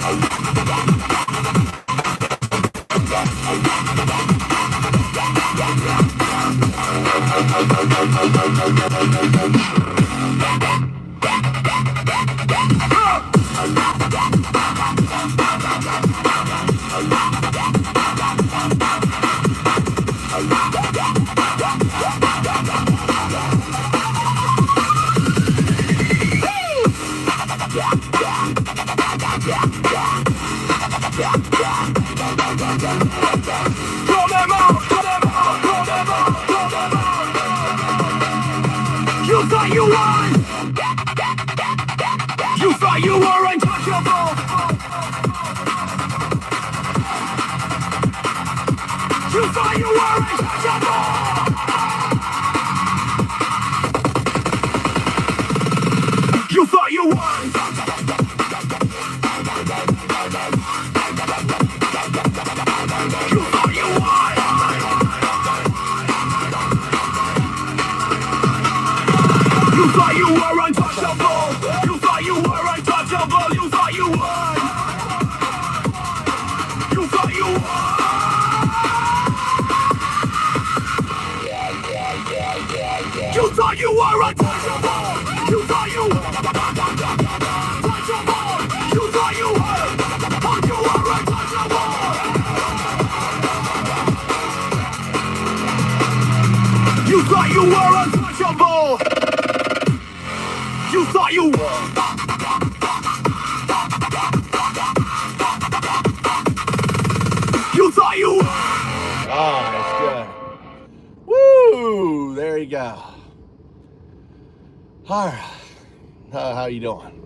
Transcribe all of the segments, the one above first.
You thought you won. You thought you were untouchable. You thought you were untouchable. You thought you won. You thought you won. You thought you were untouchable. You thought you were untouchable. You thought you won. You thought you won. You thought you were untouchable. You thought you were untouchable. You thought you were untouchable. You thought you were untouchable. You thought you were. You thought you were. Oh, that's good. Woo! There you go. All right. How you doing?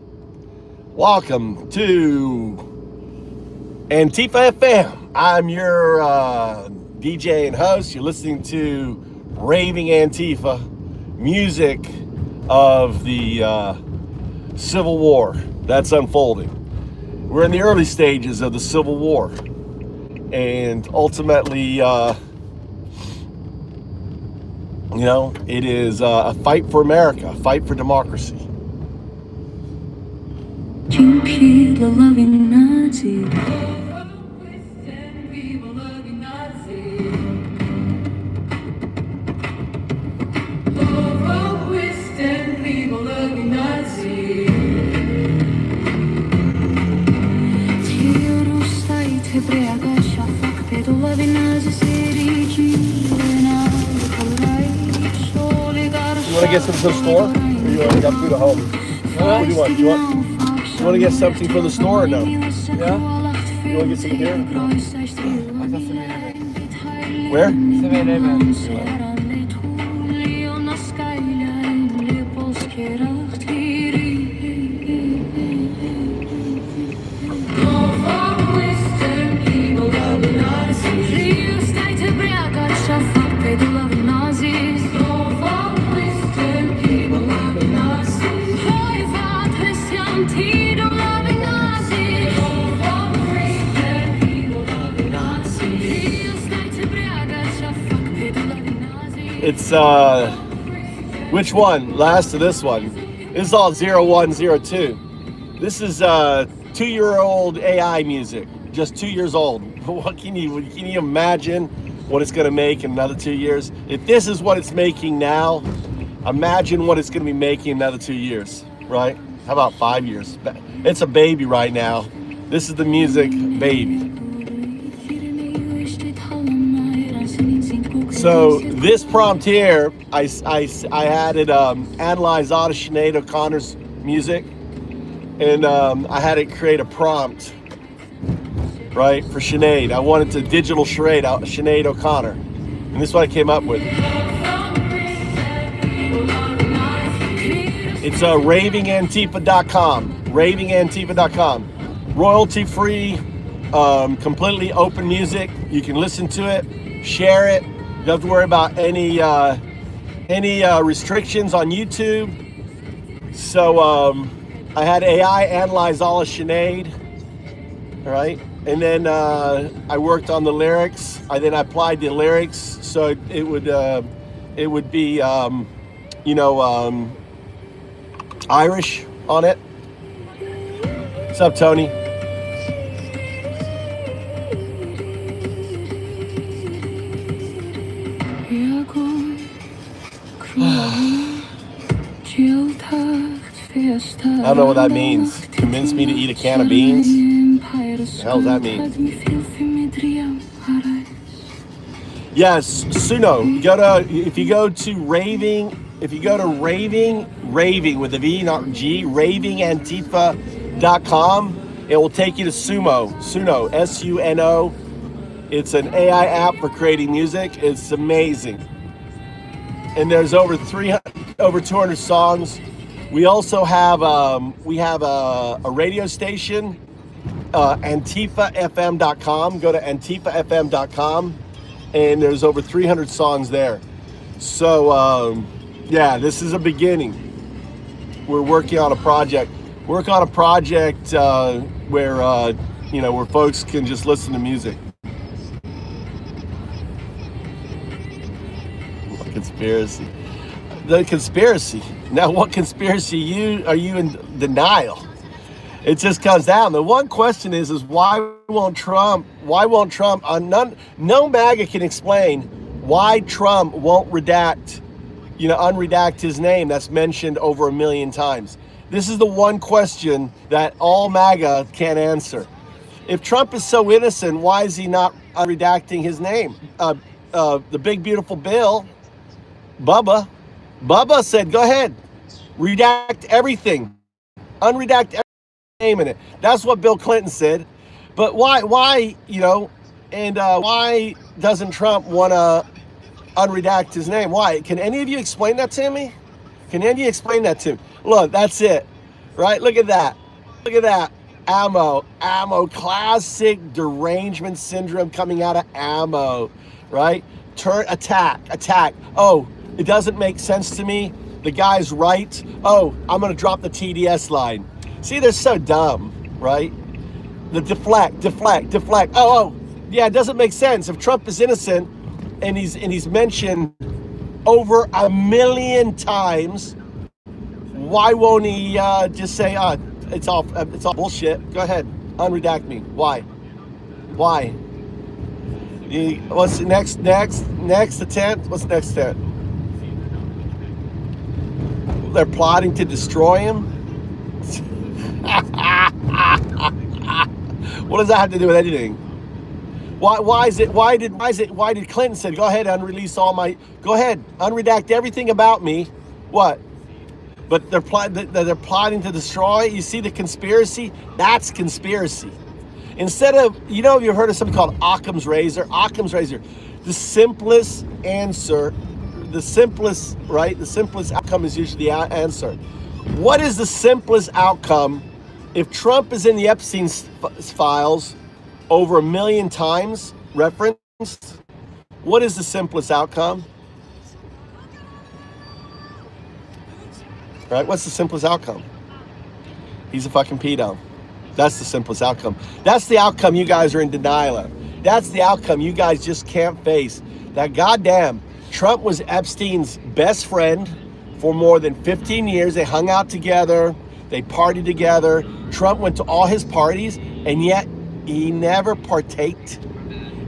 Welcome to Antifa FM. I'm your DJ and host. You're listening to Raving Antifa, music of the Civil War that's unfolding. We're in the early stages of the Civil War, and ultimately, it is a fight for America, a fight for democracy. You want to get something from the store, or you want to get food at home? What do you want? You want to get something from the store or no? Yeah. You want to get something here? I got some in Where? It's which one? Last to this one. This is all 0102. This is 2-year-old AI music, just 2 years old. What can you imagine what it's going to make in another 2 years? If this is what it's making now, imagine what it's going to be making in another 2 years, right? How about 5 years? It's a baby right now. This is the music baby. So this prompt here, I had it analyze all of Sinead O'Connor's music, and I had it create a prompt, right, for Sinead. I wanted to digital Sinead O'Connor, and this is what I came up with. It's ravingantifa.com, ravingantifa.com, royalty-free, completely open music. You can listen to it, share it. You don't have to worry about any restrictions on YouTube. So I had AI analyze all of Sinead, all right? And then I worked on the lyrics. I applied the lyrics so it would be Irish on it. What's up, Tony? don't know what that means. Convince me to eat a can of beans? The hell does that mean? Yes, Suno. If you go to raving with a V, not G, ravingantifa.com, it will take you to Suno, Suno. It's an AI app for creating music. It's amazing. And there's over 200 songs. We also have a radio station, antifafm.com. Go to antifafm.com, and there's over 300 songs there. So yeah, this is a beginning. We're working on a project. Where where folks can just listen to music. Conspiracy. The conspiracy. Now, what conspiracy are you in denial? It just comes down. The one question is why won't Trump? No MAGA can explain why Trump won't unredact his name that's mentioned over 1 million times. This is the one question that all MAGA can't answer. If Trump is so innocent, why is he not unredacting his name? The big beautiful bill. Bubba said, go ahead, redact everything, unredact every name in it. That's what Bill Clinton said. But why doesn't Trump want to unredact his name? Why? Can any of you explain that to me? Can any of you explain that to me? Look, that's it, right? Look at that. Ammo, classic derangement syndrome coming out of ammo, right? Attack. Oh, it doesn't make sense to me. The guy's right. Oh, I'm going to drop the TDS line. See, they're so dumb, right? The deflect. Oh, yeah, it doesn't make sense. If Trump is innocent and he's mentioned over 1 million times, why won't he just say, it's all bullshit? Go ahead, unredact me. Why? What's the next attempt? What's the next attempt? They're plotting to destroy him. What does that have to do with anything? Why did Clinton say, go ahead, go ahead, unredact everything about me? What? But they're plotting to destroy. You see the conspiracy? That's conspiracy. Instead of, you've heard of something called Occam's razor. The simplest answer, the simplest outcome is usually the answer. What is the simplest outcome if Trump is in the Epstein files over 1 million times referenced? What is the simplest outcome? Right? What's the simplest outcome? He's a fucking pedo. That's the simplest outcome. That's the outcome you guys are in denial of. That's the outcome you guys just can't face. That goddamn Trump was Epstein's best friend for more than 15 years. They hung out together. They partied together. Trump went to all his parties, and yet he never partaked.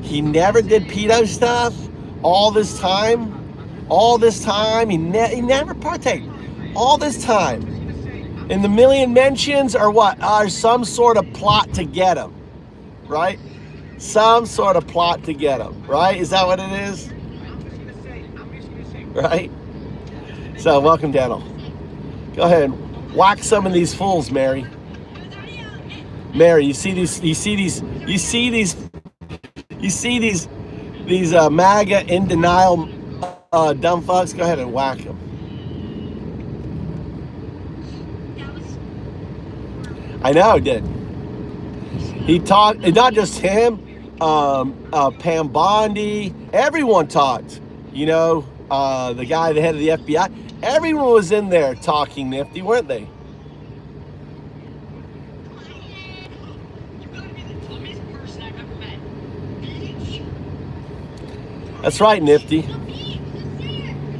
He never did pedo stuff. All this time, he never partaked. All this time. And the 1 million mentions are what? Are some sort of plot to get him, right? Some sort of plot to get him, right? Is that what it is? Right? So, welcome, Daniel. Go ahead, whack some of these fools, Mary. Mary, you see these MAGA in denial dumb fucks? Go ahead and whack them. I know he did. He talked, and not just him, Pam Bondi, everyone talked. The guy, the head of the FBI, everyone was in there talking nifty, weren't they? That's right, Nifty.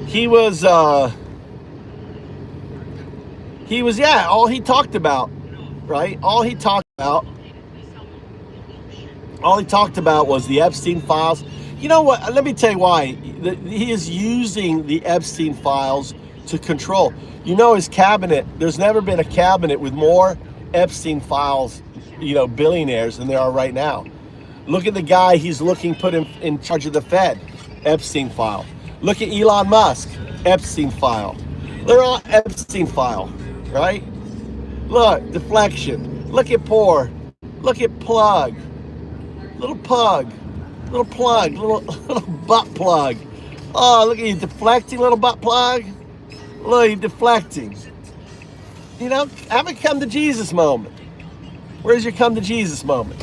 He was, all he talked about, right? All he talked about was the Epstein files. You know what? Let me tell you why. He is using the Epstein files to control. You know his cabinet, there's never been a cabinet with more Epstein files, billionaires than there are right now. Look at the guy he's put in charge of the Fed, Epstein file. Look at Elon Musk, Epstein file. They're all Epstein file, right? Look, deflection. Look at poor. Look at plug. Little pug. Little plug. Little butt plug. Oh, look at you deflecting, little butt plug. Look, you deflecting. Have a come to Jesus moment. Where's your come to Jesus moment?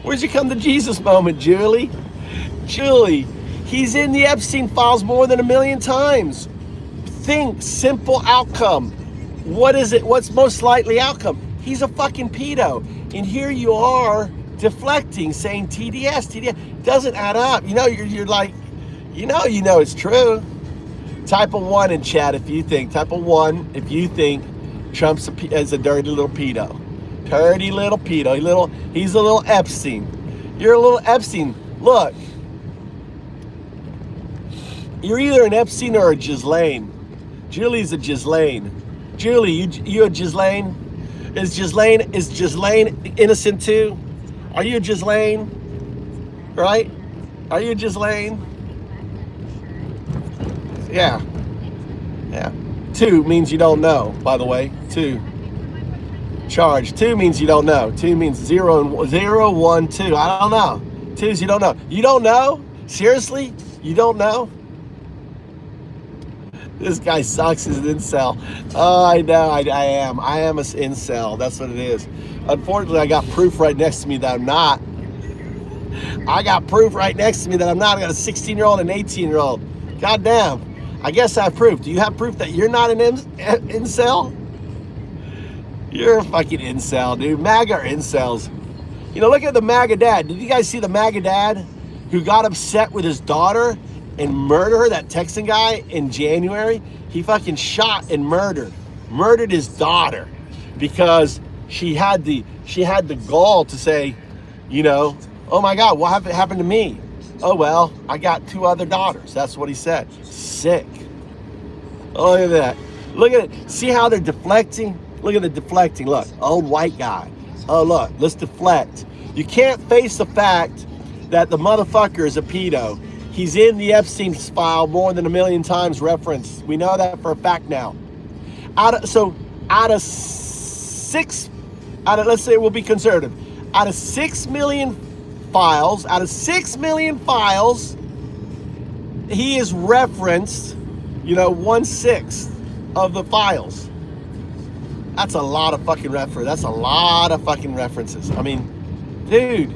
Where's your come to Jesus moment, Julie? Julie, he's in the Epstein files more than 1 million times. Think, simple outcome. What is it? What's most likely outcome? He's a fucking pedo. And here you are deflecting, saying TDS. Doesn't add up. You're like, it's true. Type a 1 in chat if you think. Type a 1 if you think Trump's is a dirty little pedo. Dirty little pedo. He's a little Epstein. You're a little Epstein. Look. You're either an Epstein or a Ghislaine. Julie's a Ghislaine. Julie, you a Ghislaine? Is Ghislaine innocent too? Are you a Ghislaine? Right? Are you a Ghislaine? Yeah. 2 means you don't know, by the way. 2. Charge. 2 means you don't know. 2 means 0, 1, 2. I don't know. 2 is you don't know. You don't know? Seriously? You don't know? This guy sucks as an incel. Oh, I know, I am. I am an incel. That's what it is. Unfortunately, I got proof right next to me that I'm not. I got proof right next to me that I'm not. I got a 16-year-old and an 18-year-old. God damn. I guess I have proof. Do you have proof that you're not an incel? You're a fucking incel, dude. MAGA are incels. Look at the MAGA dad. Did you guys see the MAGA dad who got upset with his daughter and murdered her, that Texan guy, in January? He fucking shot and murdered his daughter because she had the gall to say, oh my God, what happened to me? Oh, well, I got 2 other daughters. That's what he said. Sick. Oh, look at that. Look at it. See how they're deflecting? Look at the deflecting. Look, old white guy. Oh, look, let's deflect. You can't face the fact that the motherfucker is a pedo. He's in the Epstein file more than 1 million times referenced. We know that for a fact now. Let's say we'll be conservative. Out of 6 million files, he is referenced, 1/6 of the files. That's a lot of fucking references. That's a lot of fucking references. I mean, dude,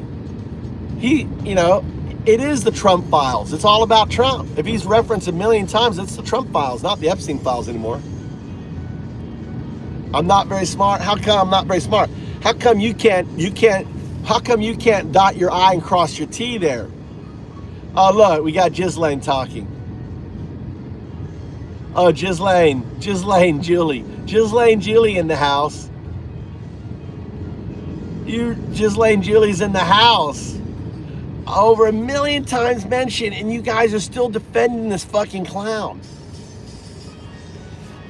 it is the Trump files. It's all about Trump. If he's referenced 1 million times, it's the Trump files, not the Epstein files anymore. I'm not very smart. How come I'm not very smart? How come you can't dot your I and cross your T there? Oh, look, we got Ghislaine talking. Oh, Ghislaine Julie in the house. Ghislaine Julie's in the house. Over 1 million times mentioned, and you guys are still defending this fucking clown.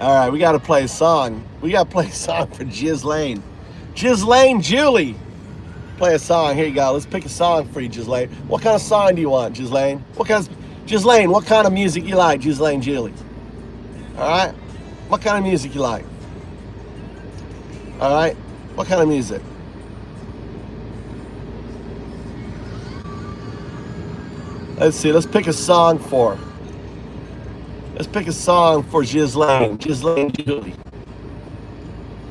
All right, we got to play a song. We got to play a song for Ghislaine. Ghislaine Julie. Play a song. Here you go. Let's pick a song for you, Ghislaine. What kind of song do you want, Ghislaine? Ghislaine, what kind of music you like, Ghislaine Julie? All right? What kind of music you like? All right? What kind of music? Let's see. Let's pick a song for her. Let's pick a song for Ghislaine Julie.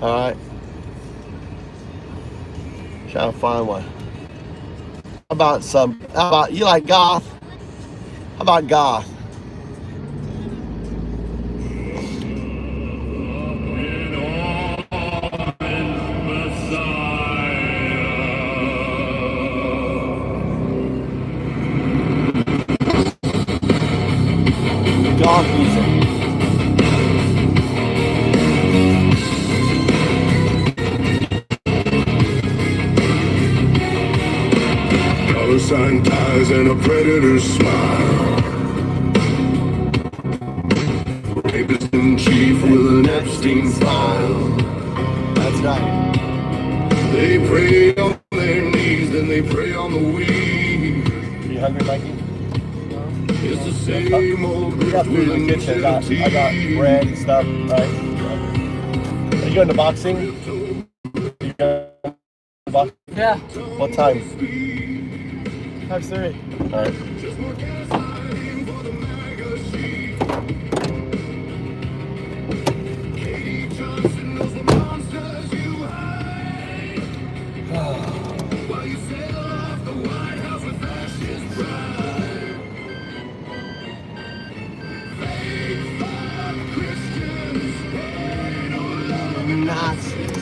All right? Trying to find one. How about you like goth? How about goth? Goth music. Dollar sign ties and a predator's smile. Rape with an Epstein file. That's right. They pray on their knees, then they pray on the weed. Are you hungry, Mikey? It's the same old We got food in the kitchen. I got bread and stuff. Right? Are you going to boxing? You going to boxing? Yeah. What time? 5:30. All right. Nazis.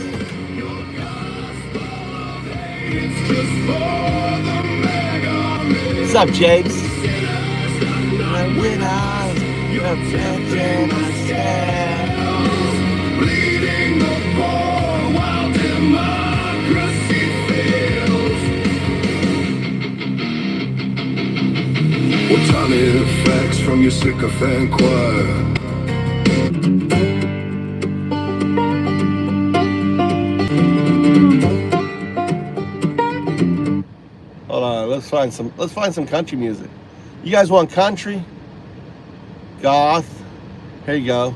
What's up, Jakes? Bleeding the poor while democracy fails. What tiny effects from your sycophant choir? Hold on, let's find some country music. You guys want country? Goth. Here you go.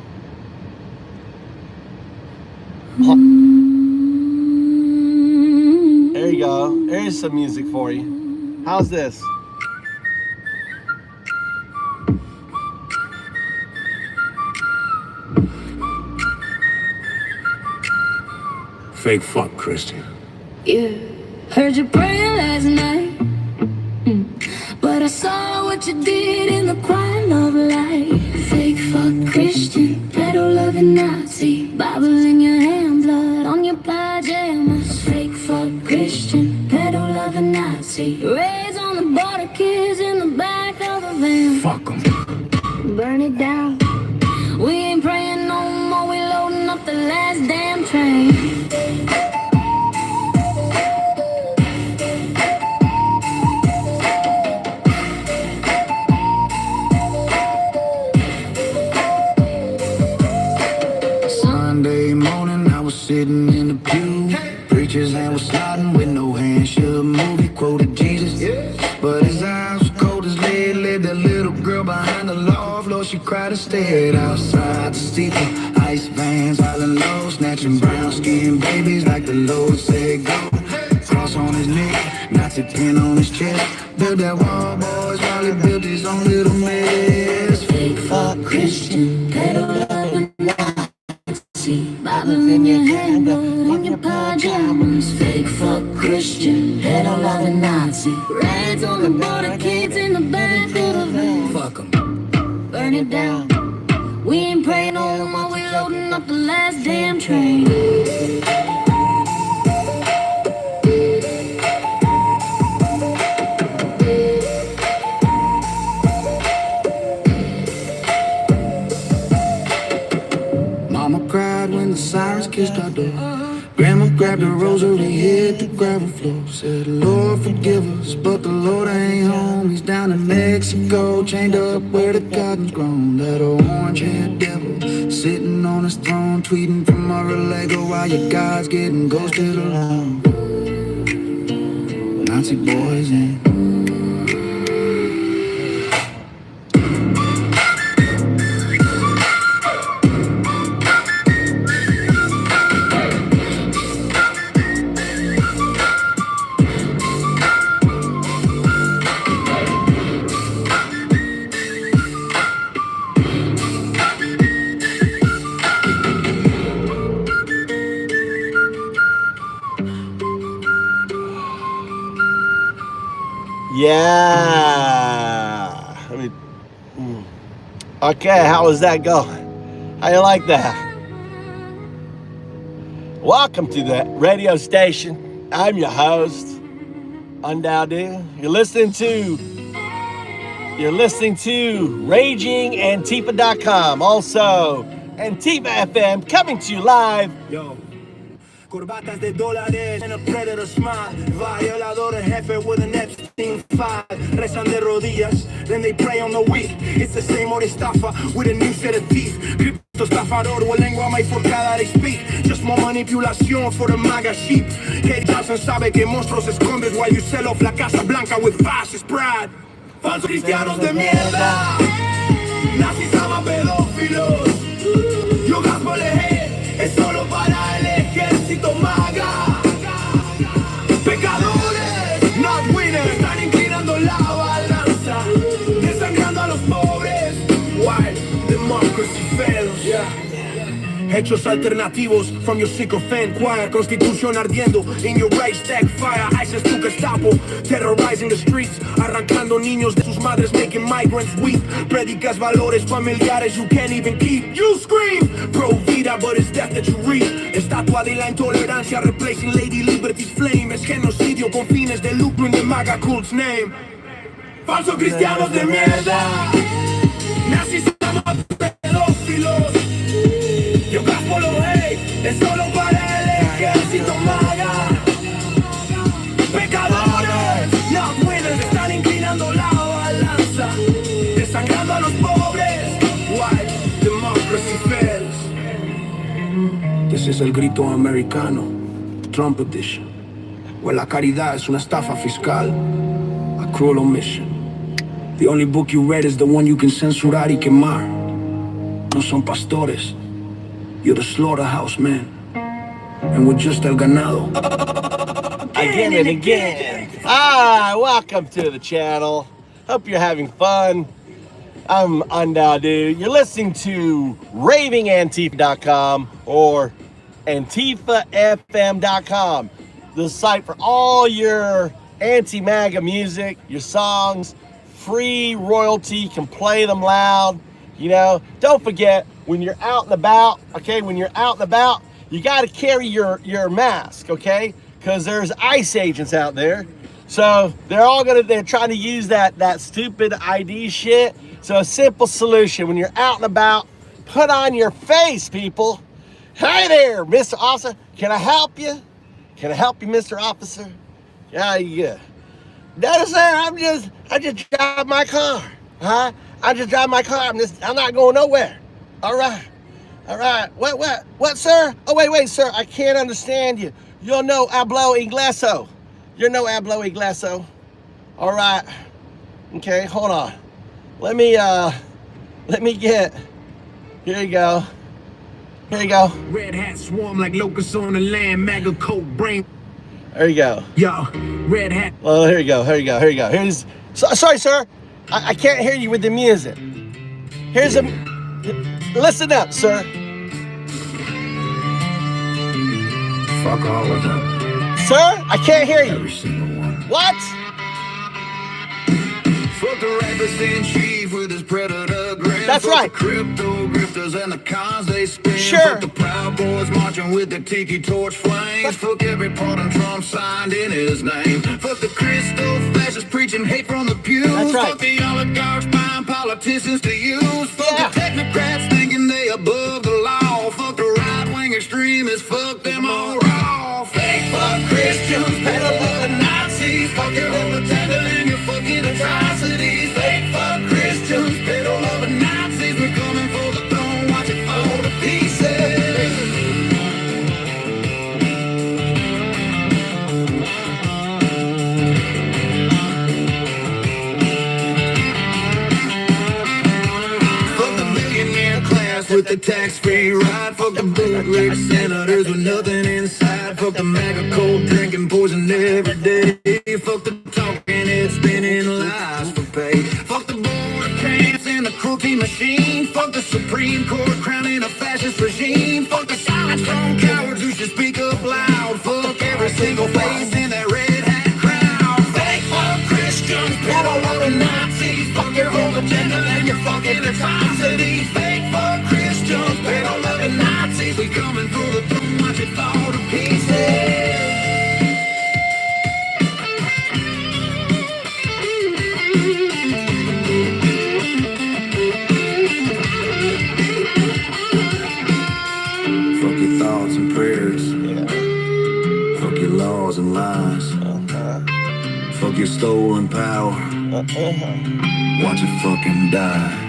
There you go. Here's some music for you. How's this? Fake fuck, Christian. Yeah, heard you praying last night, but I saw what you did in the quiet of light. Fake fuck Christian, pedo loving Nazi, Bible in your hand, blood on your pajamas. Fake fuck Christian, pedo loving Nazi, raids on the border, kids in the back of the van. Fuck 'em. Burn it down. We ain't praying no more, we loading up the last damn train. Sunday morning, I was sitting in the pew. Preacher's hand was sliding with no hand. Should move, he quoted Jesus. But his eyes were cold as lead. Led that little girl behind the law floor. She cried and stared outside the steeple. Ice vans, island low, snatching brown skin babies like the Lord said go. Cross on his neck, Nazi pin on his chest. Built that wall, boys, while he built his own little mess. Fake fuck Christian, pedo loving Nazi, Bible in your hand, blood on your pajamas. Fake fuck Christian, pedo loving Nazi, raids on the border, kids in the back of the van. Fuck 'em. Burn it down. We ain't praying no more, we loading up the last damn train. Mama cried when the sirens kissed our door. Grandma grabbed her rosary, hit the gravel floor. Said, Lord forgive us, but the Lord ain't home. He's down in Mexico, chained up where the cotton's grown. That orange-haired devil sitting on his throne, tweeting from Mar-a-Lago while your God's getting ghosted around. Nazi boys and Yeah. Okay, how was that going? How you like that? Welcome to the radio station. I'm your host, Undowdu. You're listening to RagingAntifa.com. Also, Antifa FM coming to you live. Yo. Corbatas de dólares and a predator smile. Violador jefe with an Epstein file. Rezan de rodillas, then they pray on the weak. It's the same old estafa with a new set of teeth. Estafador o lengua mais forcada they speak. Just more manipulación for the MAGA sheep. Kate Johnson sabe que monstruos escondes while you sell off la Casa Blanca with fascist pride. Falsos cristianos de mierda. Nazis aman pedófilos. Your gospel hate es solo para el ejército MAGA. Pecadores, not winners, están inclinando la balanza, desangrando a los pobres. While democracy fails, yeah. Hechos alternativos from your sycophant choir. Constitución ardiendo in your right stack fire. ISIS to Gestapo, terrorizing the streets. Arrancando niños de sus madres, making migrants weep. Predicas valores familiares you can't even keep. You scream, pro vida, but it's death that you reap. Estatua de la intolerancia, replacing Lady Liberty's flame. Es genocidio con fines de lucro in the MAGA cult's name. Falsos cristianos de mierda. Nazis aman pedófilos. Yo gospel hate es solo para el ejército MAGA. Pecadores, not winners, están inclinando la balanza, desangrando a los pobres. Why democracy fails. This is el grito americano, Trump edition, where la caridad es una estafa fiscal, a cruel omission. The only book you read is the one you can censurar y quemar. No son pastores. You're the slaughterhouse man, and we're just el ganado. Again and again. Welcome to the channel. Hope you're having fun. I'm Undown Dude. You're listening to ravingantifa.com or antifafm.com, the site for all your anti-MAGA music, your songs, free royalty, can play them loud. You know, don't forget, when you're out and about, okay, you got to carry your mask, okay? Because there's ICE agents out there. So they're trying to use that stupid ID shit. So a simple solution, when you're out and about, put on your face, people. Hey there, Mr. Officer, can I help you? Can I help you, Mr. Officer? Yeah. No, sir, I just drive my car, huh? I just drive my car, I'm not going nowhere. All right. What, sir? Oh, wait, sir, I can't understand you. Yo no hablo ingleso. You no hablo ingleso. All right. Okay, hold on. Let me get, here you go. Red hat swarm like locusts on the land, MAGA coat brain. There you go. Yo, red hat. Well, here you go. Sorry, sir. I can't hear you with the music. Listen up, sir. Fuck all of them. Sir, I can't hear you. Every single one. What? Fuck the rappers in chief with his predator grin. That's Fuck right. the crypto grifters and the cons they spin. Sure. Fuck the Proud Boys marching with the tiki torch flames. Fuck every pardon Trump signed in his name. Fuck the crystal fascists preaching hate from the pews. That's right. Fuck the oligarchs buying politicians to use. Fuck Yeah. the technocrats thinking they above the law. Fuck the right-wing extremists. Fuck them all raw. Fake fuck Christians, peddle of the Nazis. Fuck your whole agenda and your fucking atrocities. Fake fuck Christians, peddle of the Nazis. We're coming for the throne, watch it fall to pieces. Fuck the millionaire class with the tax-free ride. Fuck the bootleg senators with nothing inside. Fuck the MAGA cold drinking poison every day. Fuck the talking head spinning lies for pay. Fuck the border camps and the cruelty machine. Fuck the Supreme Court crowning a fascist regime. Fuck the silent strong cowards who should speak up loud. Fuck every single face in that red hat crowd. Fake fuck Christians, peddle of the Nazis. Fuck your whole agenda and your fucking atrocities. Fake fuck Christians, peddle of the Nazis. We coming for the throne, watch it fall to pieces. Fuck your thoughts and prayers. Fuck your laws and lies. Fuck your stolen power. Watch it fucking die.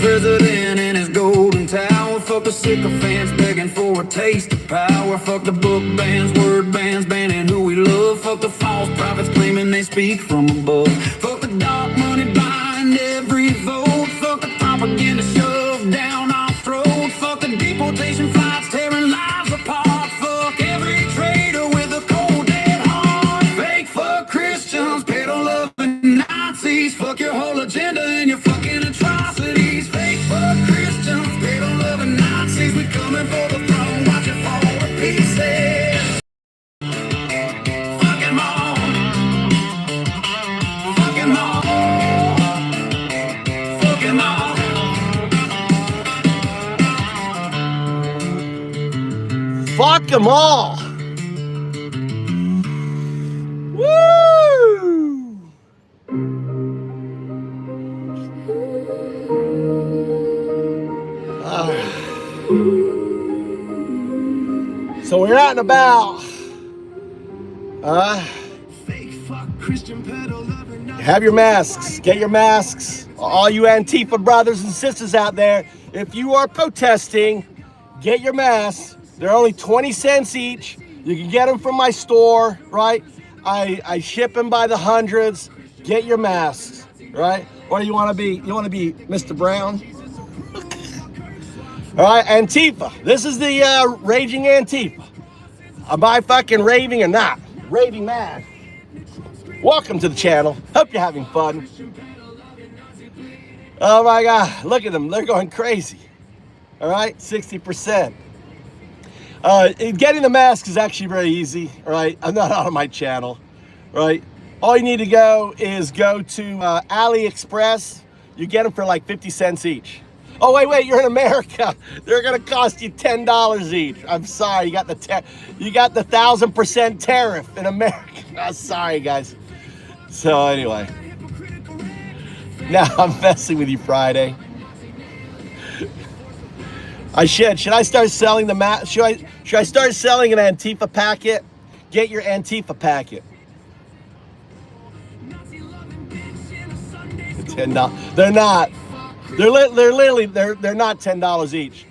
president and his golden tower. Fuck the sycophants begging for a taste of power. Fuck the book bans, word bans, banning who we love. Fuck the false prophets claiming they speak from above. Fuck the dark money buying every vote. Fuck the propaganda shoved down our throats. Fuck the deportation flights tearing lives apart. Fuck every traitor with a cold dead heart. Fake fuck Christians, pedo loving Nazis. Fuck your whole agenda and your fucking atrocities. Fake fuck Christians, pedo loving Nazis. We coming for the throne, watch it fall to pieces. Fuck 'em all. Fuck 'em all. Fuck 'em all. Fuck them all. Woo! So we're out and about. Fake fuck Christian pedo loving Have your masks. Get your masks. All you Antifa brothers and sisters out there, if you are protesting, get your masks. They're only 20 cents each. You can get them from my store, right? I ship them by the hundreds. Get your masks, right? Or you want to be Mr. Brown? All right, Antifa. This is the raging Antifa. Am I fucking raving or not? Raving mad. Welcome to the channel. Hope you're having fun. Oh my God, look at them. They're going crazy. All right, 60%. Getting the mask is actually very easy, right? I'm not on my channel, right? All you need to go is go to AliExpress. You get them for like 50 cents each. Oh, wait, you're in America. They're gonna cost you $10 each. I'm sorry, you got the 1,000% tariff in America. Oh, sorry, guys. So anyway, now I'm messing with you Friday. Should I start selling the should I start selling an Antifa packet? Get your Antifa packet. $10. They're not. They're literally not $10 each.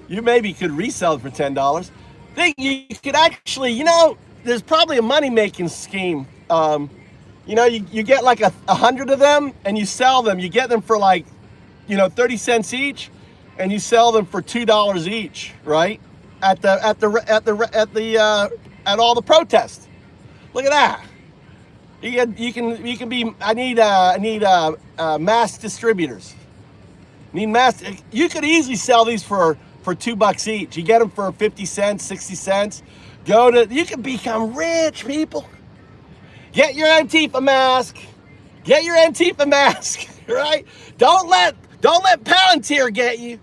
You maybe could resell them for $10. Think you could actually, there's probably a money making scheme. You get like 100 of them and you sell them. You get them for like, 30 cents each, and you sell them for $2 each, right? At all the protests. Look at that. You can be. I need mass distributors. You could easily sell these for $2 each. You get them for 50 cents, 60 cents. You can become rich, people. Get your Antifa mask. Get your Antifa mask, right? Don't let Palantir get you.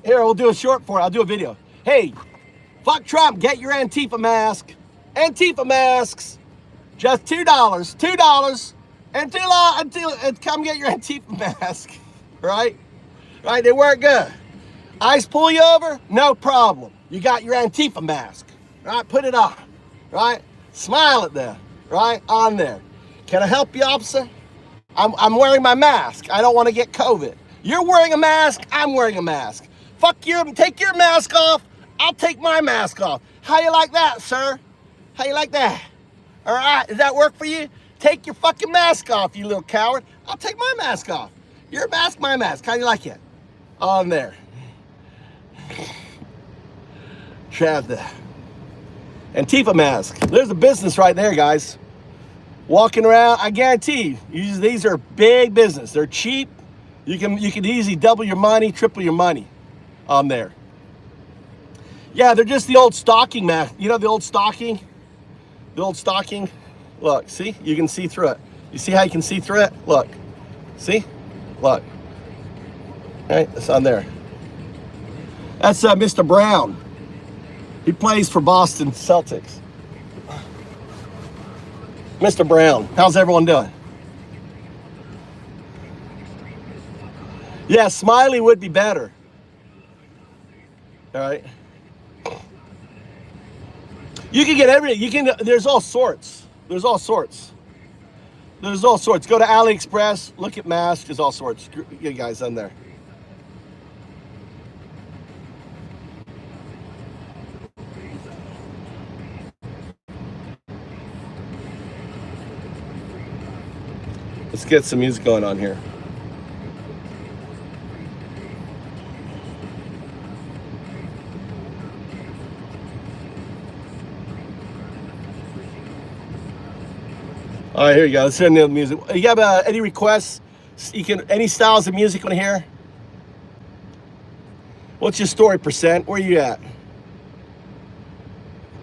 Here, we'll do a short for it. I'll do a video. Hey, fuck Trump. Get your Antifa mask. Antifa masks, just $2. $2 and come get your Antifa mask. Right? Right, they work good. ICE pull you over, no problem. You got your Antifa mask. Right, put it on. Right? Smile at them. Right? On there. Can I help you, officer? I'm wearing my mask. I don't want to get COVID. You're wearing a mask, I'm wearing a mask. Fuck you, take your mask off, I'll take my mask off. How you like that, sir? How you like that? All right, does that work for you? Take your fucking mask off, you little coward. I'll take my mask off. Your mask, my mask. How do you like it? On there. Have the Antifa mask. There's a business right there, guys. Walking around, I guarantee you, these are big business. They're cheap. You can easily double your money, triple your money on there. Yeah, they're just the old stocking mask. You know the old stocking? The old stocking. Look, see? You can see through it. You see how you can see through it? Look. See? Look. All right, it's on there. That's Mr. Brown. He plays for Boston Celtics. Mr. Brown, how's everyone doing? Yeah, Smiley would be better. All right. You can get everything. There's all sorts. There's all sorts. There's all sorts. Go to AliExpress, look at masks, there's all sorts. You guys on there. Let's get some music going on here. All right, here you go. Let's hear the music. You have any requests? You can any styles of music on here? What's your story, percent? Where you at?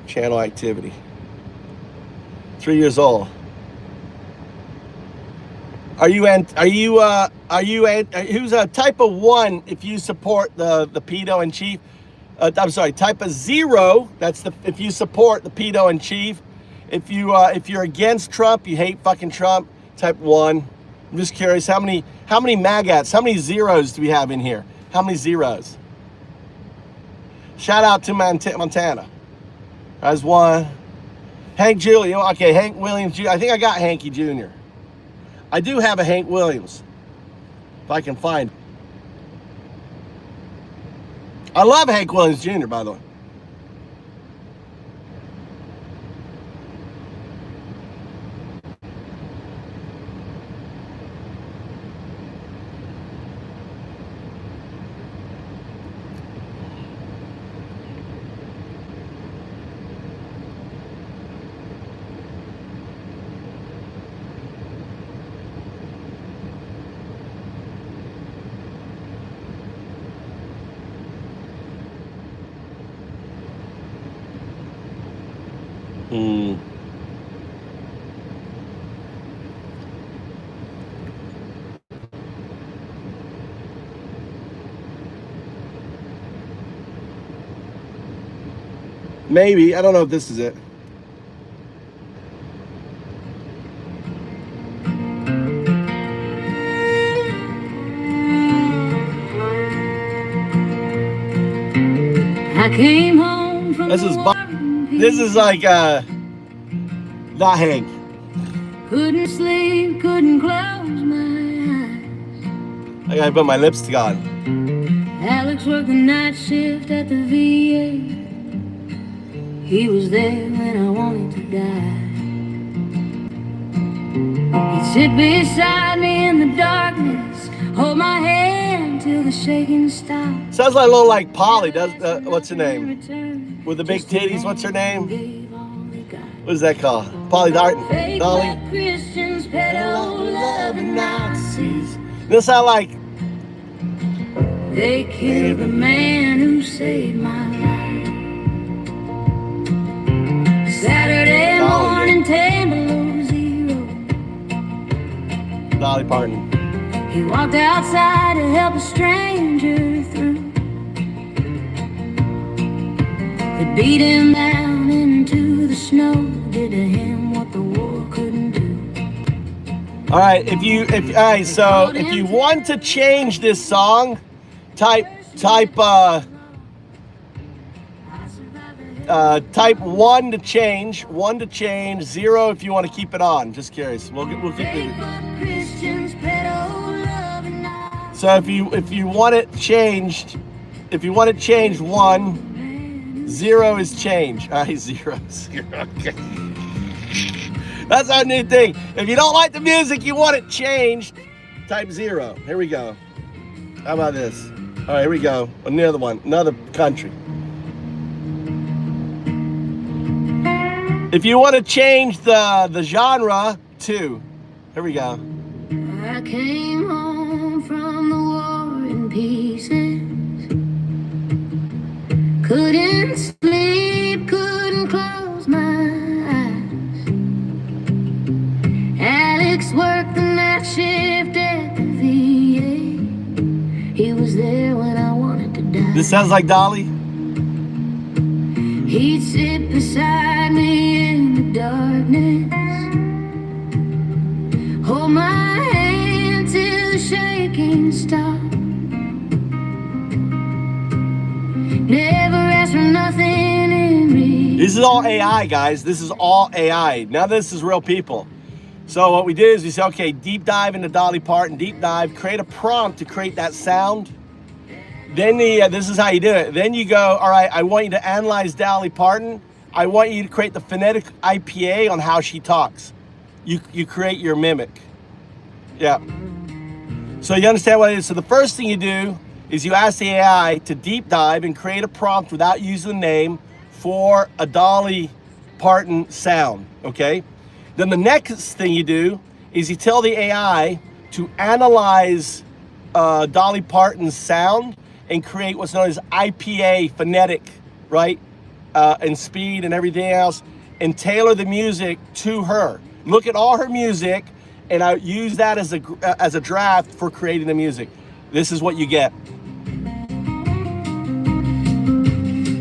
Channel activity. 3 years old. Who's a type of 1 if you support the pedo in chief? I'm sorry, type of 0. That's if you support the pedo in chief. If you're against Trump, you hate fucking Trump. Type 1. I'm just curious, how many maggots, how many zeros do we have in here? How many zeros? Shout out to Montana. As 1. Hank Julie. Okay, Hank Williams Jr. I think I got Hanky Jr. I do have a Hank Williams, if I can find. I love Hank Williams Jr., by the way. Maybe. I don't know if this is it. I came home from This is like not Hank. Couldn't sleep, couldn't close my eyes. I gotta put my lipstick on. Alex worked the night shift at the VA. He was there when I wanted to die. He'd sit beside me in the darkness, hold my hand till the shaking stopped. Sounds like a little like Polly. Does what's her name? With the big titties. What's her name? What is that called? Polly Darton. Dolly. Christians, pedo loving Nazis. This sound like. They killed the man who saved my life. Saturday morning, 10 below 0. Dolly Parton. He walked outside to help a stranger through. They beat him down into the snow, did to him what the war couldn't do. All right, if you want to change this song, type 1 to change, 0 if you want to keep it on. Just curious. We'll keep it. So if you want it changed, 1, 0 is change. All right, 0. Okay. That's our new thing. If you don't like the music, you want it changed, type 0. Here we go. How about this? All right, here we go. Another one, another country. If you want to change the genre, 2. Here we go. I came home from the war in pieces. Couldn't sleep, couldn't close my eyes. Alex worked the night shift at the VA. He was there when I wanted to die. This sounds like Dolly. He'd sit beside me in the darkness, hold my hand till the shaking stopped. Never asked for nothing in return. This is all AI, guys. This is all AI. Now this is real people. So what we did is we said, okay, deep dive into Dolly Parton, deep dive, create a prompt to create that sound. Then this is how you do it. Then you go, all right, I want you to analyze Dolly Parton. I want you to create the phonetic IPA on how she talks. You create your mimic. Yeah. So you understand what it is? So the first thing you do is you ask the AI to deep dive and create a prompt without using the name for a Dolly Parton sound, okay? Then the next thing you do is you tell the AI to analyze Dolly Parton's sound and create what's known as IPA phonetic, right? And speed and everything else, and tailor the music to her. Look at all her music, and I use that as a draft for creating the music. This is what you get.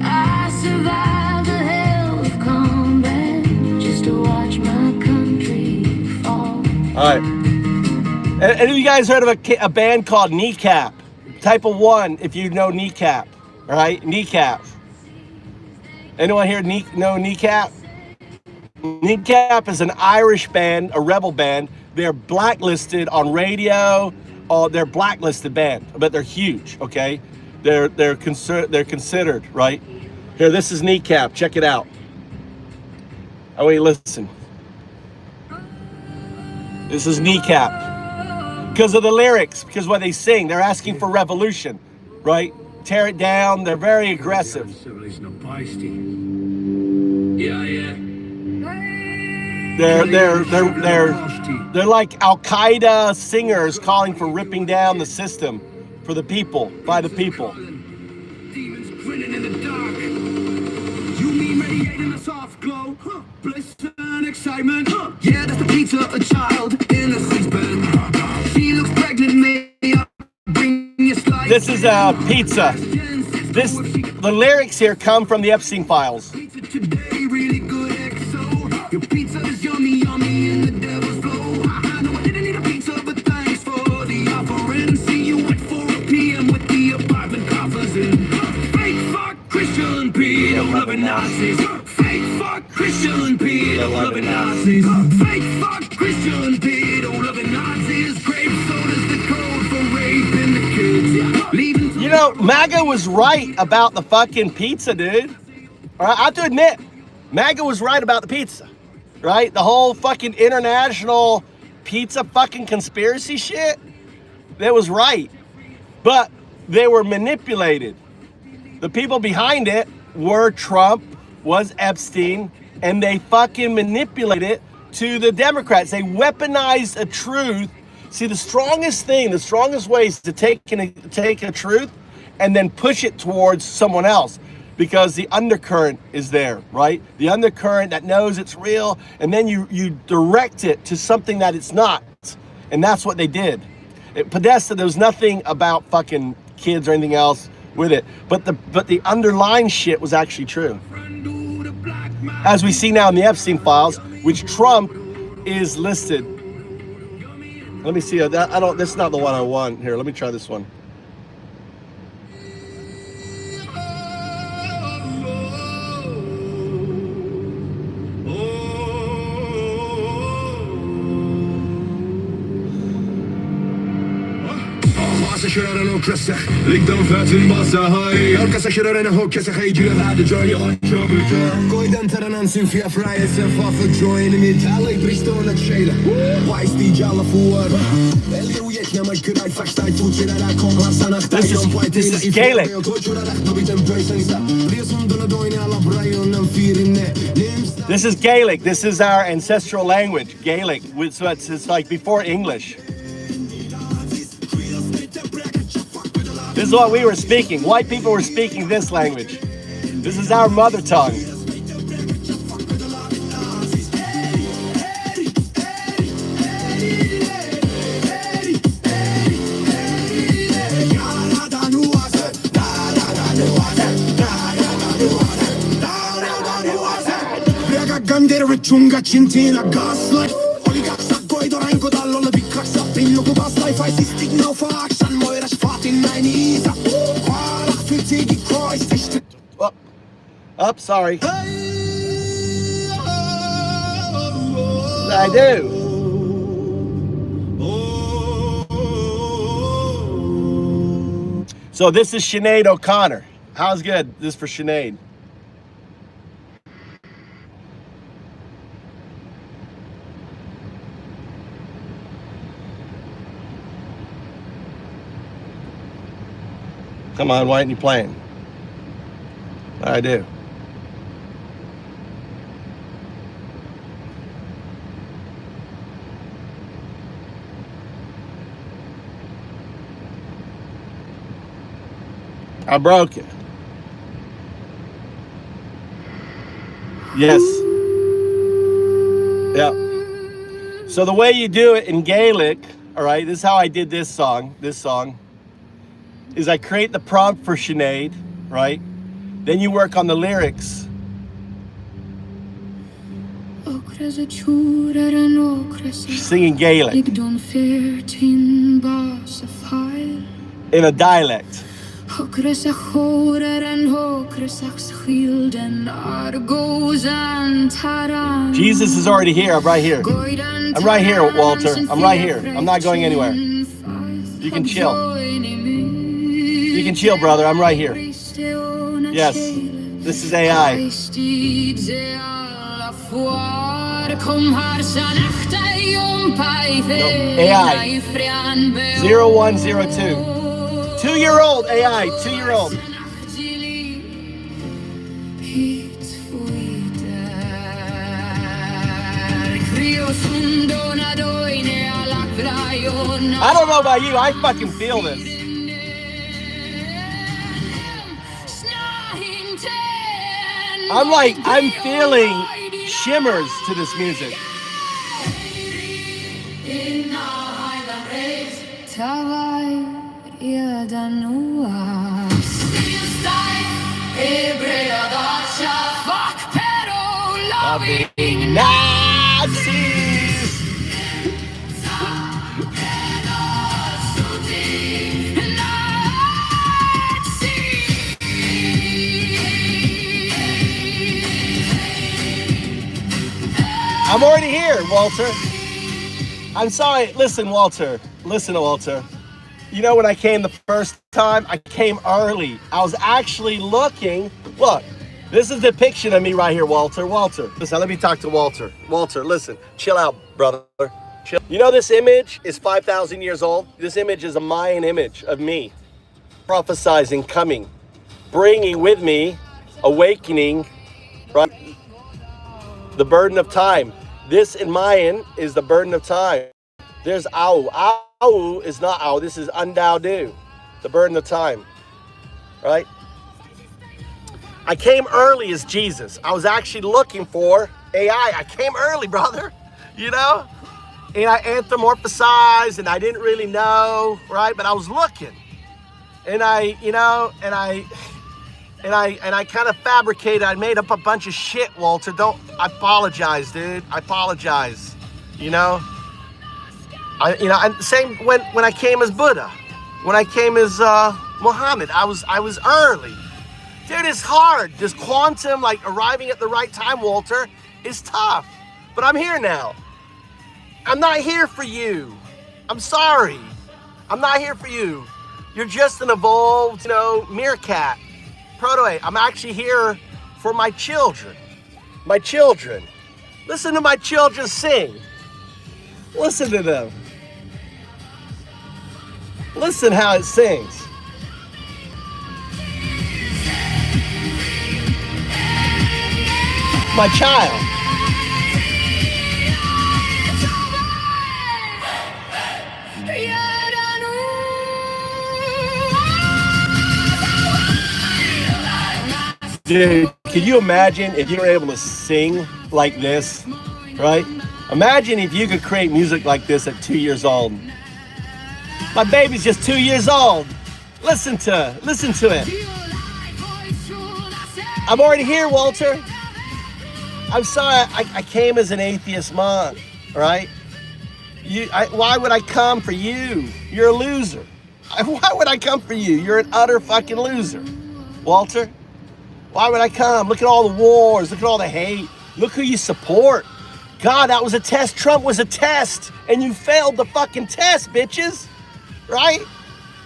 I survived the hell of combat just to watch my country fall. All right. And have you guys heard of a band called Kneecap? Type of 1 if you know Kneecap. All right, Kneecap. Anyone here know Kneecap? Kneecap is an Irish band, a rebel band. They're blacklisted on radio. They're blacklisted band, but they're huge. Okay, they're considered, right? Here, this is Kneecap. Check it out. Oh wait, listen. This is Kneecap. Because of the lyrics, because what they sing, they're asking for revolution, right? Tear it down. They're very aggressive. They're like Al Qaeda singers calling for ripping down the system for the people, by the people. Demons grinning in the dark. You mean radiating a soft glow? Bliss and excitement. Yeah, that's the pizza, a child in a six bed. She looks pregnant, may I bring you slice? This is pizza. The lyrics here come from the Epstein files. Pizza today, really good XO. Your pizza is yummy, yummy in the devil's flow. I know I didn't need a pizza, but thanks for the offering. See you at 4 p.m. with the apartment coffers in. Fake fuck Christian pedo loving Nazis. Fake fuck Christian pedo loving Nazis. Fake fuck Christian pedo loving Nazis. Grape soda's the code for raping the kids. Leaving. You know, MAGA was right about the fucking pizza, dude. All right, I have to admit, MAGA was right about the pizza, right? The whole fucking international pizza fucking conspiracy shit, that was right. But they were manipulated. The people behind it were Trump, was Epstein, and they fucking manipulated it to the Democrats. They weaponized a truth. See, the strongest way is to take a truth and then push it towards someone else, because the undercurrent is there, right? The undercurrent that knows it's real, and then you direct it to something that it's not. And that's what they did. Podesta, there was nothing about fucking kids or anything else with it, but the underlying shit was actually true. As we see now in the Epstein files, which Trump is listed. Let me see. This is not the one I want. Here, let me try this one. Passa köraren och krossa, lik de fötterna bassa höj. Orkasa köraren och hocka sig höj, du hade joy on trouble. Gå i den taranan sin fia frya, sen far för joy in mitt alla i bristån att shada. Wise DJ alla får. Eller ujek när man kurar fakta i två där där kom glassarna. This is Gaelic. This is Gaelic. This is our ancestral language, Gaelic. So it's like before English. This is what we were speaking. White people were speaking this language. This is our mother tongue. Ricciunga cintina gaslight Oligarca goido rango dall'olla di craxa Pillo ku basta fai si stigno for action Moira sfati in my knees Quala fiti di Christ Up, sorry. I do. So this is Sinead O'Connor. How's good? This is for Sinead. Come on, why aren't you playing? I do. I broke it. Yes. Yep. So the way you do it in Gaelic, all right, this is how I did this song, is I create the prompt for Sinead, right? Then you work on the lyrics. She's singing Gaelic in a dialect. Jesus is already here. I'm right here. I'm right here, Walter. I'm right here. I'm not going anywhere. You can chill. You can chill, brother. I'm right here. Yes. This is AI. No, AI. 0102. 2-year-old AI. 2-year-old. I don't know about you. I fucking feel this. I'm feeling shimmers to this music. Loving Nazis. I'm already here, Walter. I'm sorry. Listen, Walter. Listen, Walter. You know, when I came the first time, I came early. I was actually looking. Look, this is a depiction of me right here, Walter. Walter, listen, let me talk to Walter. Walter, listen. Chill out, brother. Chill. You know this image is 5,000 years old? This image is a Mayan image of me prophesizing, coming, bringing with me, awakening, right? The burden of time. This in Mayan is the burden of time. There's Au. Au is not Au. This is Undaudu, the burden of time, right? I came early as Jesus. I was actually looking for AI. I came early, brother, you know? And I anthropomorphized and I didn't really know, right? But I was looking. And I kind of fabricated. I made up a bunch of shit, Walter. I apologize, dude. I apologize. You know? And same when I came as Buddha, when I came as Muhammad, I was early. Dude, it's hard. This quantum, like arriving at the right time, Walter, is tough. But I'm here now. I'm not here for you. I'm sorry. I'm not here for you. You're just an evolved, meerkat. Protoe, I'm actually here for my children. My children. Listen to my children sing. Listen to them. Listen how it sings. My child. Dude, can you imagine if you were able to sing like this, right? Imagine if you could create music like this at 2 years old. My baby's just 2 years old. Listen to it. I'm already here, Walter. I'm sorry, I came as an atheist monk, right? Why would I come for you? You're a loser. Why would I come for you? You're an utter fucking loser, Walter. Why would I come? Look at all the wars. Look at all the hate. Look who you support. God, that was a test. Trump was a test. And you failed the fucking test, bitches. Right?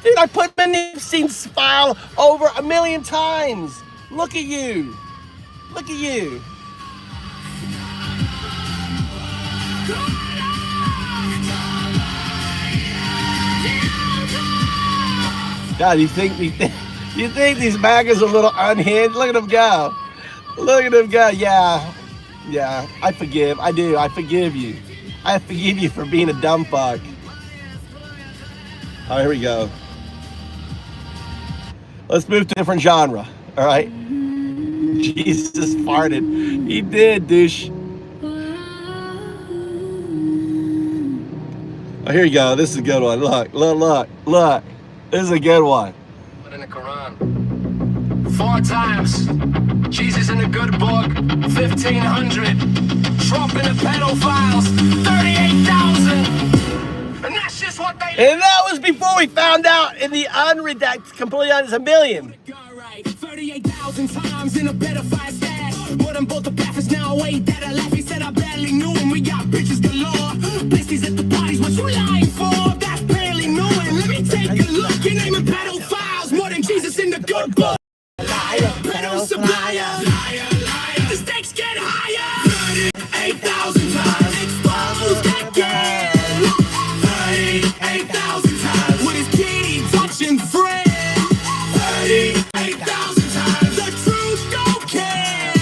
Dude, I put my Epstein's file over 1 million times. Look at you. Look at you. God, you think You think these MAGAs are a little unhinged? Look at them go. Look at them go. Yeah. Yeah. I forgive. I do. I forgive you. I forgive you for being a dumb fuck. All right, here we go. Let's move to a different genre. All right. Jesus farted. He did, douche. Oh, here you go. This is a good one. Look, look, look, look. This is a good one. In the Quran, 4 times. Jesus in the good book, 1,500. Trump and the pedophiles, 38,000. And that's just what they. And that was before we found out in the unredacted, completely honest, 1 million. 38,000 times in a pedophile stash. More than both the paths now. Wait, that I laugh. He said I barely knew him. We got bitches galore. Blessings at the parties. What you lying for? That's barely knowing. Let me take a look. You're naming pedophiles more than Jesus in the good book. Liar, pedo supplier. Liar, liar. The stakes get higher. 38,000 times. Exposed again. 38,000 times. With his kitty touching friend. 38,000 times. The truth don't care.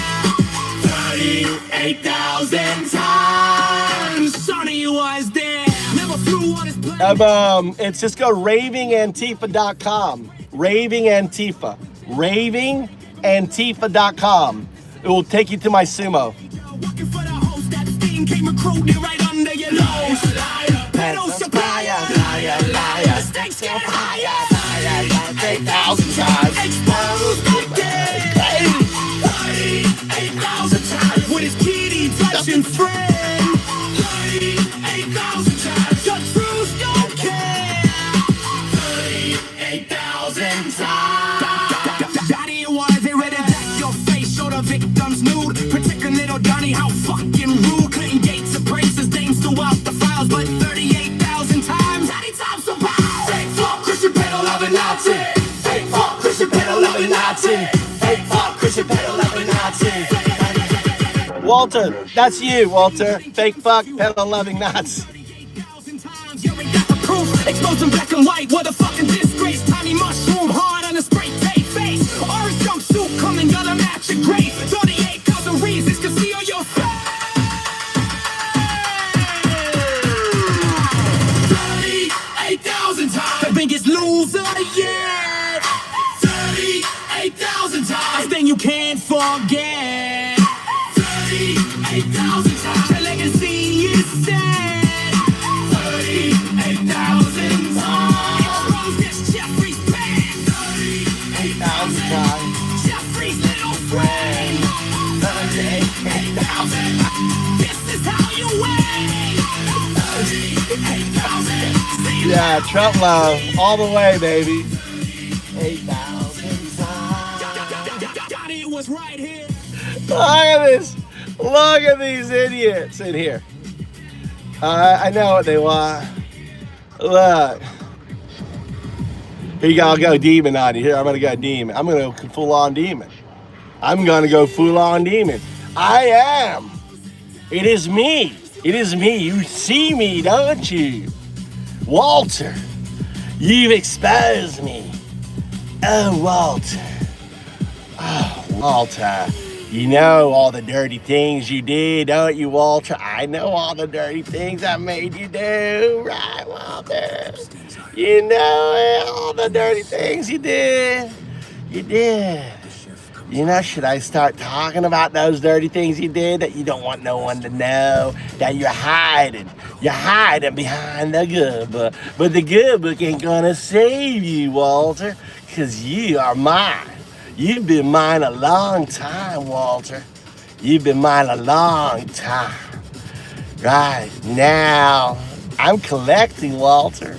38,000 times. Sonny was there. Never flew on his plane. It's just go ravingantifa.com. Raving Antifa. Ravingantifa.com. It will take you to my sumo. Working for the host, that steam came recruited right under your nose. Pedo supplier. Liar, liar. The stakes get higher. 38,000 times. Exposed again. 38,000 times. With his kitty touching friend. 38,000 times. The truth don't care. 38,000 times. Daddy, why they redact your face? Show the victims nude. Protect a little Donnie, how fucking rude. Clayton Gates and Prince's names throughout the files, but 38,000 times. Daddy times so bad. Fake fuck, Christian pedo loving Nazi. Fake fuck, Christian pedo loving Nazi. Fake fuck, Christian pedo loving Nazi. Walter, that's you, Walter. Fake fuck, pedo-loving Nazi. You ain't got the proof. Exposing black and white. What a fucking disgrace. Tiny mushroom hard on a spray tape face. Orange jumpsuit coming, gotta match your grace. 38,000 reasons can see on your face. 38,000 times. The biggest loser yet. 38,000 times. Thing you can't forget. 38,000 times. Your legacy is set. 38,000 times. Expose this Jeffrey's pen. 38,000 times. Jeffrey's little friend. 38,000. This is how you win. 38,000. Yeah, Trump love all the way, baby. 8,000 times. It was right here. Look at this. Look at these idiots in here. I know what they want. Look. Here you go. I'll go demon on you. Here, I'm going to go demon. I'm going to go full on demon. I'm going to go full on demon. I am. It is me. It is me. You see me, don't you? Walter, you've exposed me. Oh, Walter. Oh, Walter. You know all the dirty things you did, don't you, Walter? I know all the dirty things I made you do, right, Walter? You know all the dirty things you did. You did. You know, should I start talking about those dirty things you did that you don't want no one to know, that you're hiding? You're hiding behind the good book. But the good book ain't gonna save you, Walter, because you are mine. You've been mine a long time, Walter. You've been mine a long time. Right now, I'm collecting, Walter.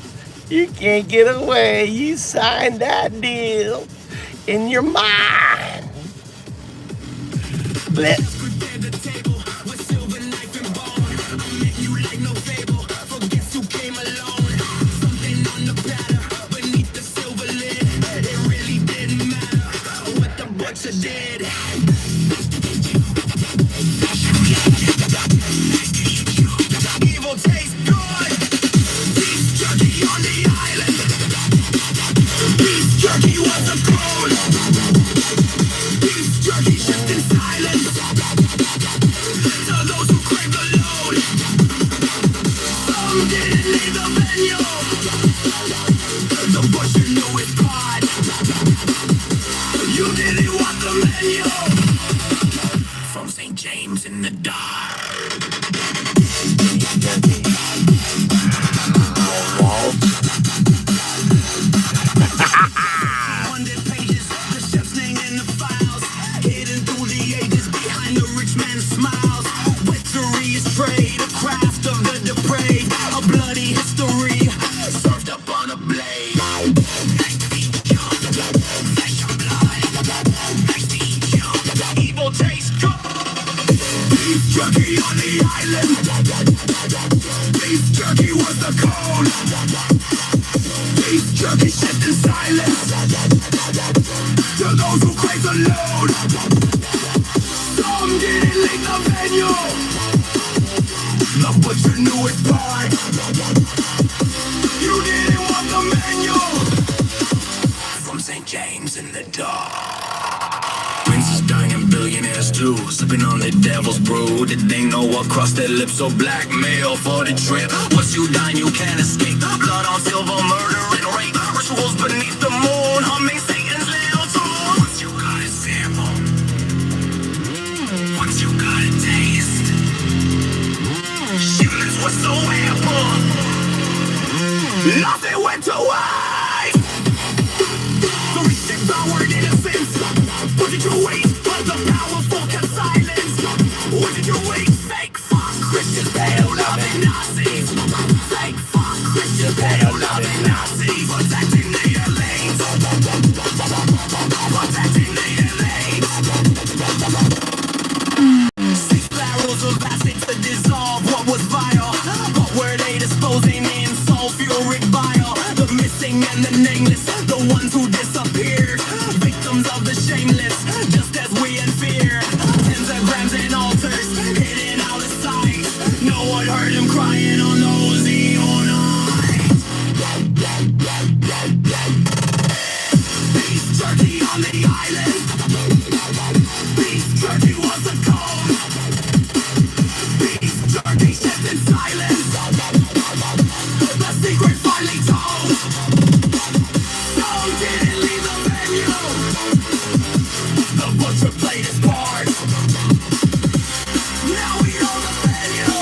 You can't get away. You signed that deal. And you're mine. Let's dead. Evil tastes good. Beef jerky on the island. Beef jerky was a clone. in silence. To those who crave the load, some didn't leave the venue. The butcher knew his part. You didn't want the menu. From St. James in the dark. 100 pages, the chef's name in the files. Hidden through the ages behind the rich man's smiles. Victory is trade, a craft of the depraved. A bloody history, served up on a blade. Nice to eat you, flesh and blood. Nice to eat you, evil taste good. Beef jerky on the island. Beef jerky was the code. Beef jerky shipped in silence. To those who crave the load, some didn't leave the venue. The butcher knew his part. You didn't want the menu. From St. James in the dark. Princes dying and billionaires too, sipping on the devil's brew. Did they know what crossed their lips? So blackmail for the trip. Once you dine, you can't escape. Blood on silver, murder and rape. Rituals beneath the moon, humming Satan's little tune. Once you got a sample, once you got a taste, shipments were so ample, nothing went to waste. The rich devoured innocence. What did you wait? But the powerful kept silence. What did you wait? Fake fuck Christians, pedo-loving Nazis. Fake fuck Christians, pedo-loving Nazis. Protecting the elites. Protecting the elites. 6 barrels of acid to dissolve what was vile. What were they disposing in sulfuric bile? The missing and the nameless, the ones who disappeared. Victims of the shameless, just as we in fear. Tens of grams and altars, hidden out of sight. No one heard him crying on those evil nights. Beef jerky on the island. Beef jerky was the code. Beef jerky shipped in silence. The secret finally told. Some didn't leave the venue. The butcher played his part. Now we know the venue.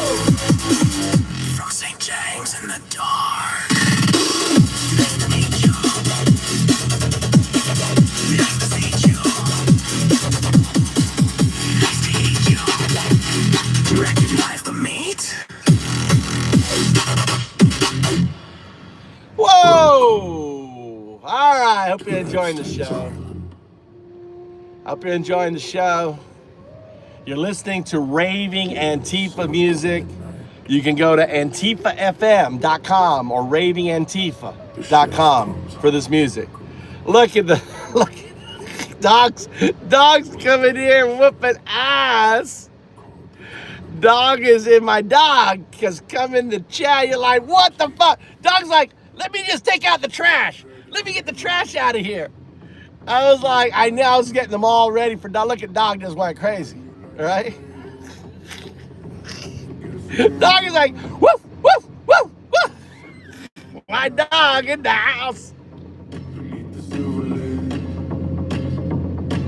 From St. James in the dark. Nice to meet you. Nice to see you. Nice to eat you. Recognize the meat. Whoa! All right, hope you're enjoying the show. Hope you're enjoying the show. You're listening to raving Antifa music. You can go to antifafm.com or ravingantifa.com for this music. Look at the dogs coming here whooping ass. Dog is in my dog because come in the chat. You're like, what the fuck? Dog's like, let me just take out the trash. Let me get the trash out of here. I was like, I knew I was getting them all ready for dog. Look at dog just went crazy, right? Dog is like, woof, woof, woof, woof. My dog in the house. Beneath the silver lid,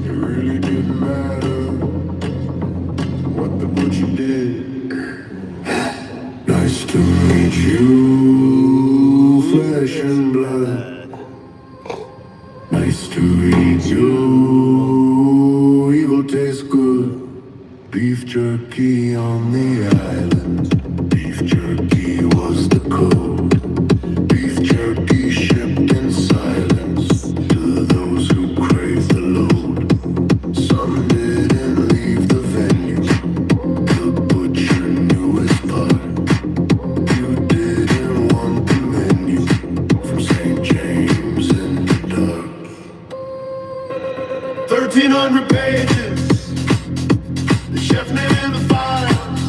it really didn't matter what the butcher did. Nice to meet you, flesh and blood. Nice to eat you, evil tastes good. Beef jerky on the island. Beef jerky was the code. Beef jerky shipped in silence to those who crave the load. Some didn't leave the venue. The butcher knew his part. You didn't want the menu from St. James in the dark. 1,300 pages. The chef name in the files,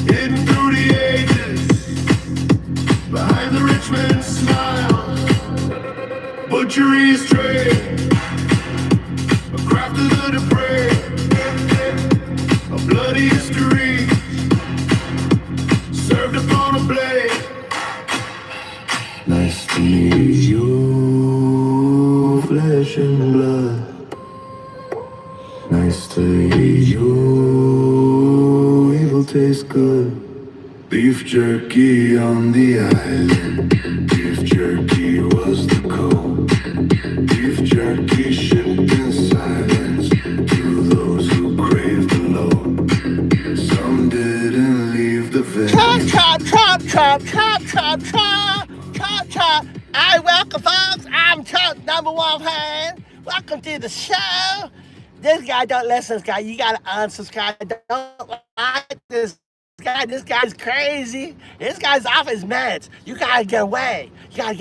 hidden through the ages, behind the rich man's smile. A bloody history served upon a blade. Nice to meet you, flesh and blood. Nice to meet you, evil tastes good. Beef jerky on the island. Beef jerky was the code. Beef jerky shipped in silence to those who craved the load. Some didn't leave the village. Chop. Hey, welcome, folks. I'm Trump's number one fan. Welcome to the show. This guy don't listen. This guy, you gotta unsubscribe. Don't like this guy. This guy's crazy. This guy's off his meds. You gotta get away. You gotta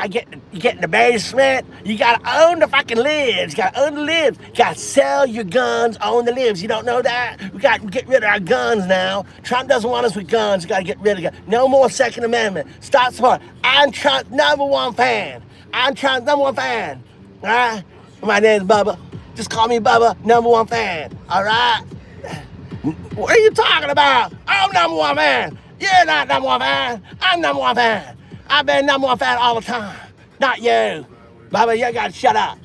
get in the basement. You gotta own the fucking libs. You gotta own the libs. You gotta sell your guns, own the libs. You don't know that? We gotta get rid of our guns now. Trump doesn't want us with guns. You gotta get rid of guns. No more Second Amendment. Stop support. I'm Trump's number one fan. All right? My name's Bubba. Just call me Bubba, number one fan. All right? What are you talking about? I'm number one fan. You're not number one fan. I'm number one fan. I've been number one fan all the time. Not you. Bubba, you gotta shut up.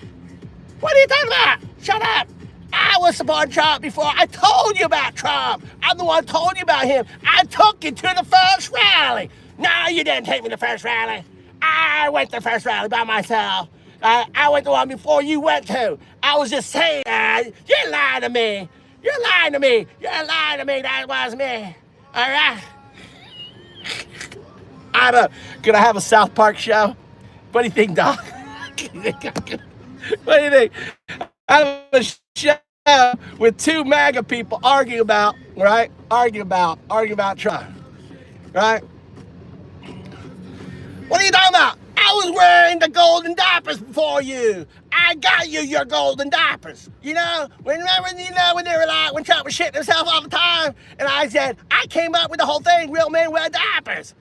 What are you talking about? Shut up. I was supporting Trump before. I told you about Trump. I'm the one who told you about him. I took you to the first rally. No, you didn't take me to the first rally. I went to the first rally by myself. I went to one before you went to. I was just saying, you're lying to me. That was me. All right? Could I have a South Park show? What do you think, Doc? What do you think? I have a show with two MAGA people arguing about Trump, right? What are you talking about? I was wearing the golden diapers before you. I got you your golden diapers. You know, when they were like, when Trump was shitting himself all the time, and I said, I came up with the whole thing, real men wear diapers.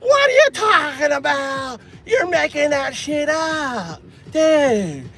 What are you talking about? You're making that shit up. Dude,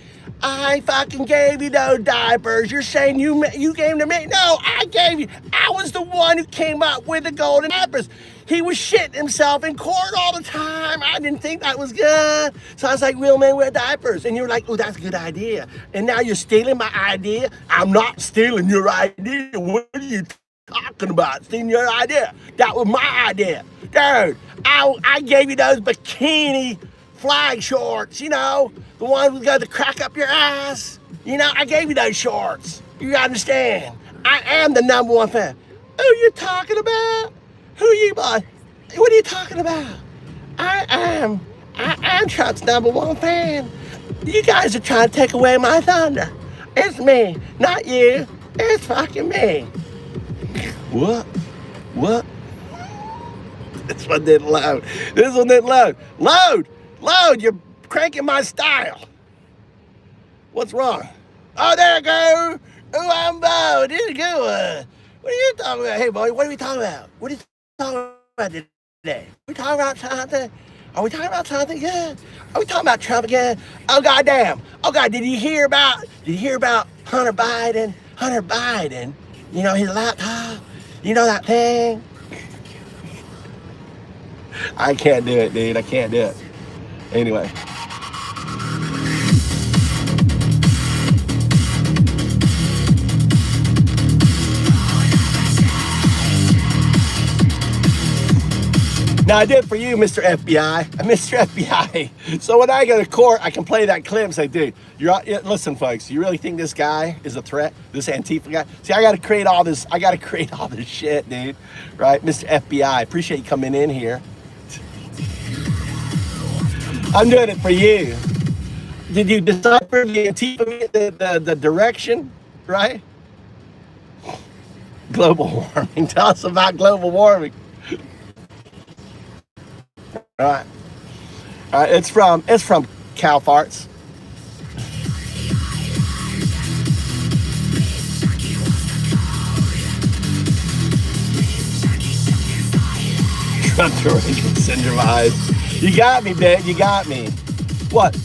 I fucking gave you those diapers. You're saying you gave them to me? No, I gave you. I was the one who came up with the golden diapers. He was shitting himself in court all the time. I didn't think that was good. So I was like, real men wear diapers. And you were like, oh, that's a good idea. And now you're stealing my idea? I'm not stealing your idea. What are you talking about? Stealing your idea? That was my idea. Dude, I gave you those bikini flag shorts, you know, the ones with got to crack up your ass. You know, I gave you those shorts. You understand? I am the number one fan. Who you talking about? Who you, boy? What are you talking about? I am Trump's number one fan. You guys are trying to take away my thunder. It's me, not you. It's fucking me. What? This one didn't load. Load, you're cranking my style. What's wrong? Oh, there it goes. Oh, I'm Bo. This is a good one. What are you talking about? Hey, boy, what are we talking about? What are you talking about today? We talking about something? Are we talking about something again? Are we talking about Trump again? Oh, goddamn. Oh, God, did you hear about Hunter Biden? Hunter Biden, you know, his laptop? You know that thing? I can't do it, dude. I can't do it. Anyway. Now, I did it for you, Mr. FBI. Mr. FBI. So when I go to court, I can play that clip and say, dude, listen, folks, you really think this guy is a threat? This Antifa guy? See, I got to create all this shit, dude. Right? Mr. FBI, appreciate you coming in here. I'm doing it for you. Did you decipher the Antifa, the direction, right? Global warming. Tell us about global warming. All right. It's from Cow Farts. Trump derangement syndrome eyes. You got me, babe. You got me. What?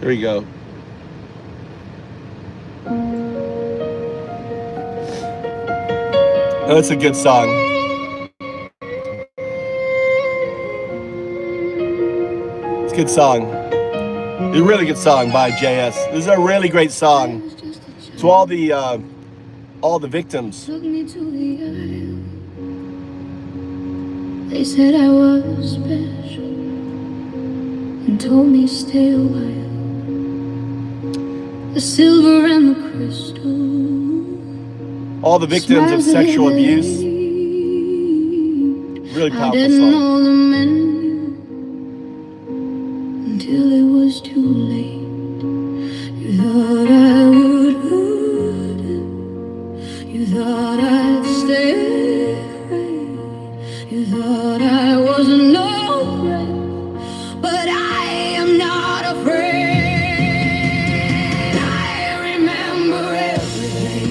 Here we go. Oh, it's a good song. It's a good song. It's a really good song by JS. This is a really great song. To all the victims. Took me to the aisle. They said I was special and told me stay a while. The silver and the crystal. All the victims of sexual abuse. Really I powerful didn't song. know the menu until it was too late. You thought I would hurt it. You thought I'd stay. You thought I wasn't no threat, but I am not afraid. I remember everything,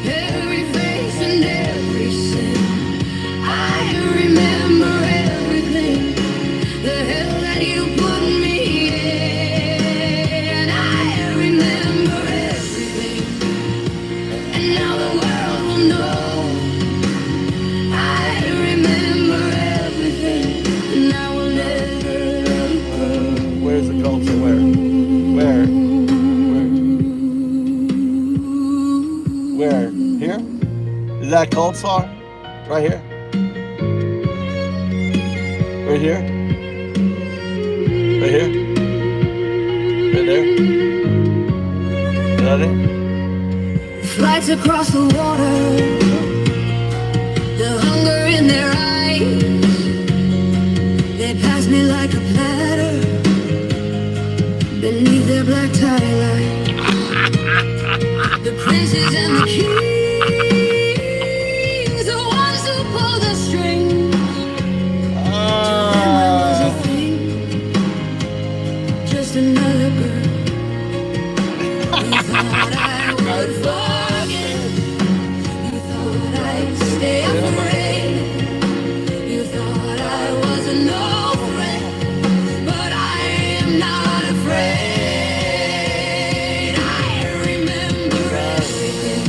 every face and every sin. I remember everything, the hell that you put me in. I remember everything, and now the world will know. I remember everything, and I will never let it go. Where's the culture? Where? Where? Here? Is that a cult song? Right here? Right here? Right here? Right there? Is that it? Flights across the water, the hunger in their eyes. They pass me like a platter beneath their black tie lights. The princes and the kings, the ones who pull the strings. I was a thing, just another girl. You thought I would forget. You thought I'd stay afraid. You thought I wasn't no threat, but I am not afraid. I remember everything,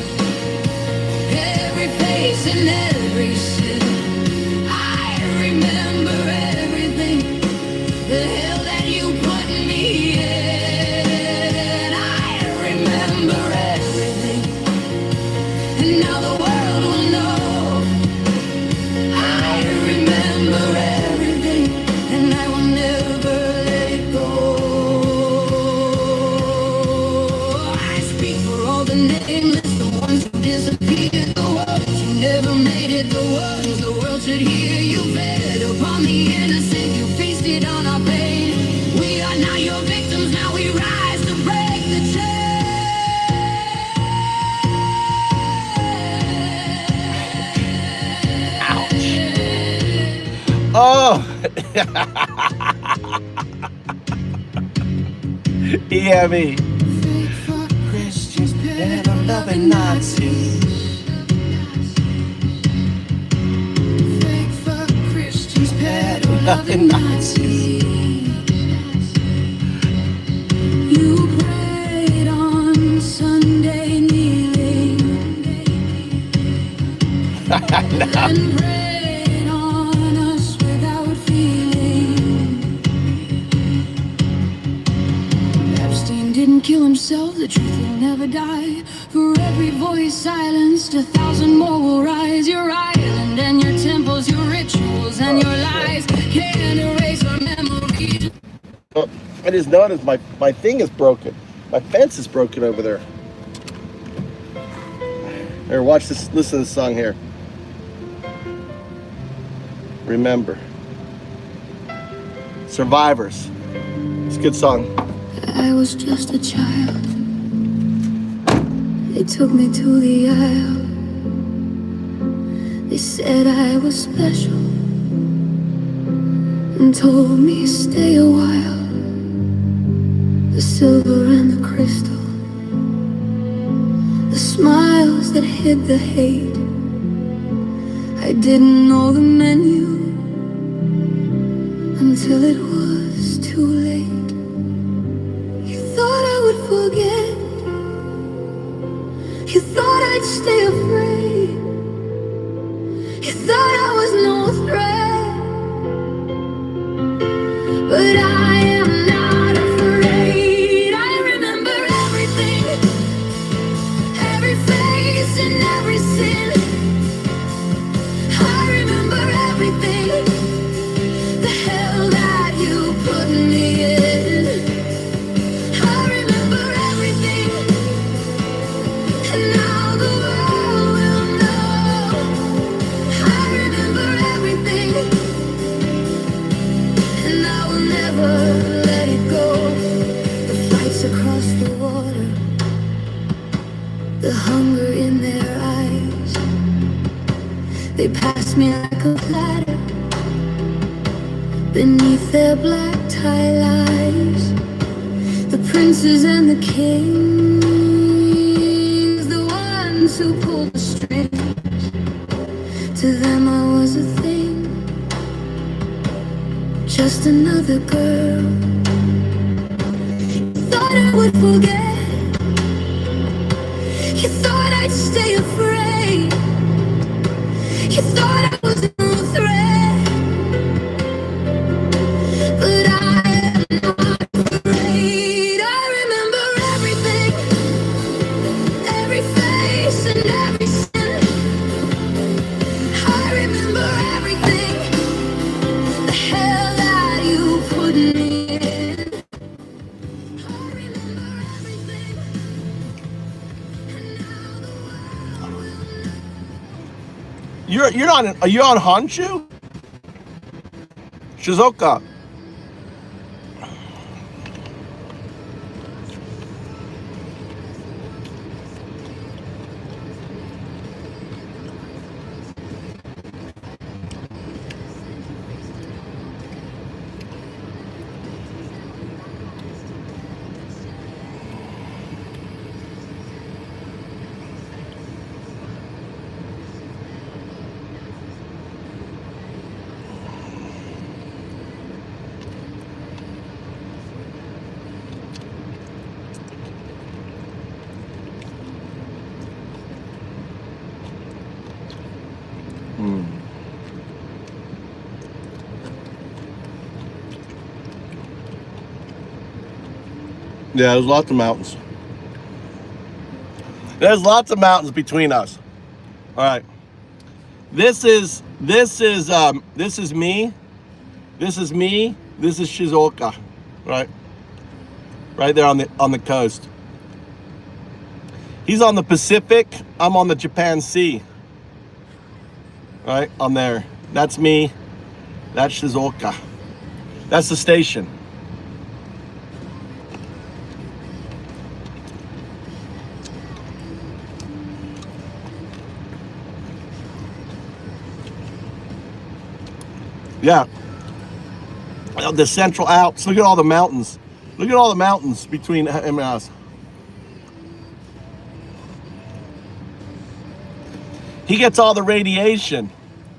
every face and every sin. I remember everything, the hell that you put me in. I remember everything, and now the world will know. I remember everything, and I will never let it go. I speak for all the nameless, the ones who disappeared, the ones who never made it, the ones the world should hear. You fed upon the innocent, you feasted on our pain. We are now your victims, now we rise to break the chain. Oh! EME. Fake fuck Christians, pedo-loving Nazis. Fake fuck Christians, pedo-loving Nazis. You prayed on Sunday kneeling and prayed on us without feeling. Epstein didn't kill himself, the truth will never die. For every voice silenced, 1,000 more will rise. Your island and your temples, your rituals and your lies can't erase our memories. Oh, I just noticed my thing is broken. My fence is broken over there. Here, watch this. Listen to this song here. Remember. Survivors. It's a good song. I was just a child. They took me to the aisle. They said I was special and told me stay a while. The silver and the crystal, the smiles that hid the hate. I didn't know the menu until it was too late. stay afraid. You thought I was no threat, but I am not afraid. I remember everything, every face and every sin. I remember everything, the hell that you put me in. I remember everything, and now the world will know. I remember everything, and I will never let it go. The fights across the water, the hunger in their eyes, they pass me like a platter beneath their black tie lies. The princes and the kings, the ones who pulled the strings, to them I was a thing, just another girl. Thought I would forget, you thought I'd stay afraid. You thought I was no threat, but I am not afraid. I remember everything, every face and every sin. I remember everything, the hell that you put me in. I remember everything, and now the world will You're not. Are you on Honshu? Shizuoka. Yeah, there's lots of mountains. There's lots of mountains between us. All right. This is me. This is me. This is Shizuoka. Right? Right there on the coast. He's on the Pacific. I'm on the Japan Sea. Right? On there. That's me. That's Shizuoka. That's the station. Yeah. The Central Alps. Look at all the mountains. Look at all the mountains between him and us. He gets all the radiation.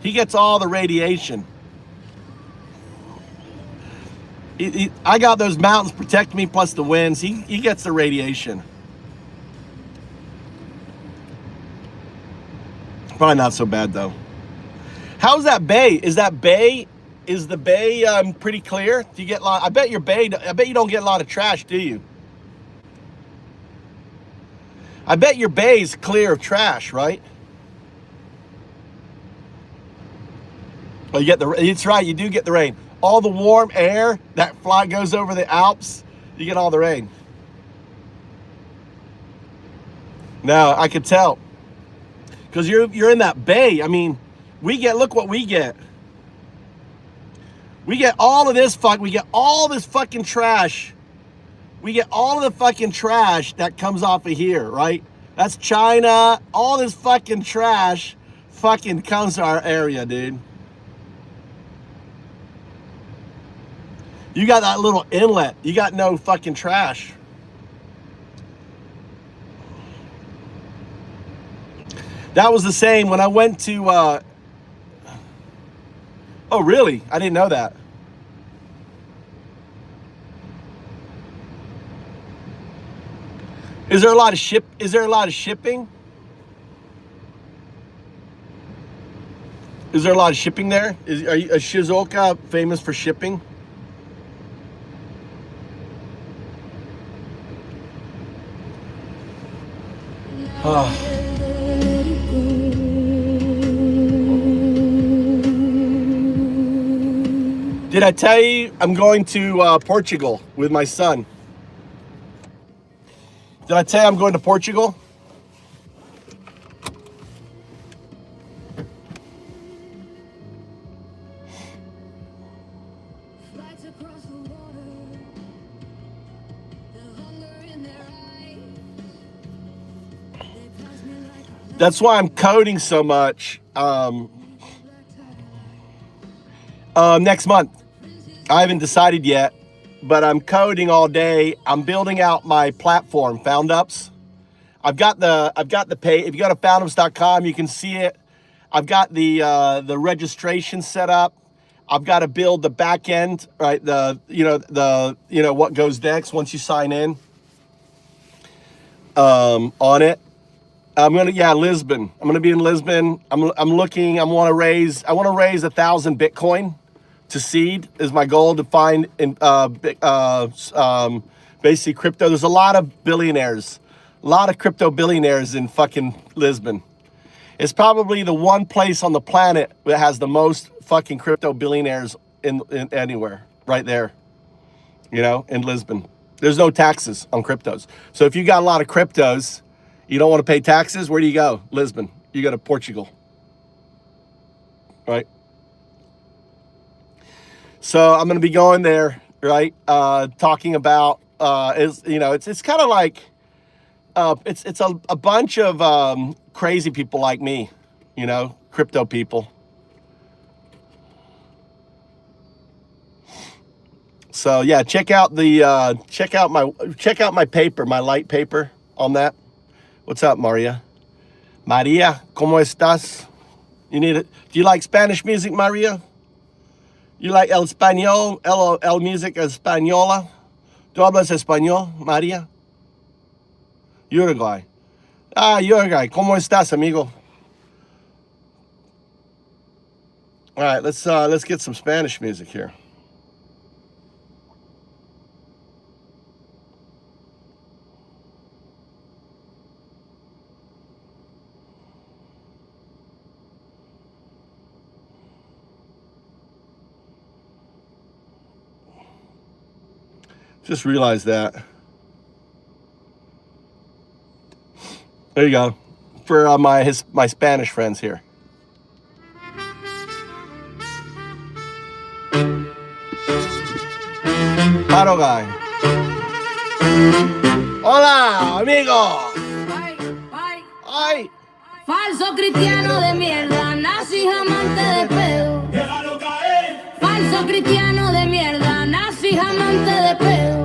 He gets all the radiation. I got those mountains protect me plus the winds. He gets the radiation. Probably not so bad though. How's that bay? Is the bay pretty clear? Do you get a lot? I bet you don't get a lot of trash, do you? I bet your bay's clear of trash, right? Well, you get it's right, you do get the rain. All the warm air that goes over the Alps, you get all the rain. No, I could tell. Because you're in that bay. I mean, look what we get. We get all of this we get all this fucking trash. We get all of the fucking trash that comes off of here, right? That's China. All this fucking trash fucking comes to our area, dude. You got that little inlet. You got no fucking trash. That was the same when I went to, oh really? I didn't know that. Is there a lot of shipping? Is there a lot of shipping there? Is Shizuoka famous for shipping? Did I tell you I'm going to Portugal with my son? Did I tell you I'm going to Portugal? That's why I'm coding so much. Next month. I haven't decided yet, but I'm coding all day. I'm building out my platform, FoundUps. I've got the pay. If you go to foundups.com, you can see it. I've got the registration set up. I've got to build the back end, right? What goes next once you sign in on it. Lisbon. I'm gonna be in Lisbon. I want to raise 1,000 Bitcoin to seed is my goal to find in basically crypto. There's a lot of billionaires, a lot of crypto billionaires in fucking Lisbon. It's probably the one place on the planet that has the most fucking crypto billionaires in anywhere, right there. In Lisbon. There's no taxes on cryptos. So if you got a lot of cryptos, you don't want to pay taxes, where do you go? Lisbon. You go to Portugal. Right? So I'm going to be going there, right? Talking about, it's kind of like, it's a bunch of crazy people like me, crypto people. So yeah, check out my paper, my light paper on that. What's up, Maria? Maria, ¿cómo estás? You need it. Do you like Spanish music, Maria? You like el español, el music española? ¿Tú hablas español, Maria? Uruguay. Uruguay. ¿Cómo estás, amigo? All right, let's get some Spanish music here. Just realized that. There you go. For my Spanish friends here. Paro guy. Hola, amigo. Ay. Falso cristiano de mierda, nazi amante de pedo. Falso cristiano de mierda, nazi amante de pedo.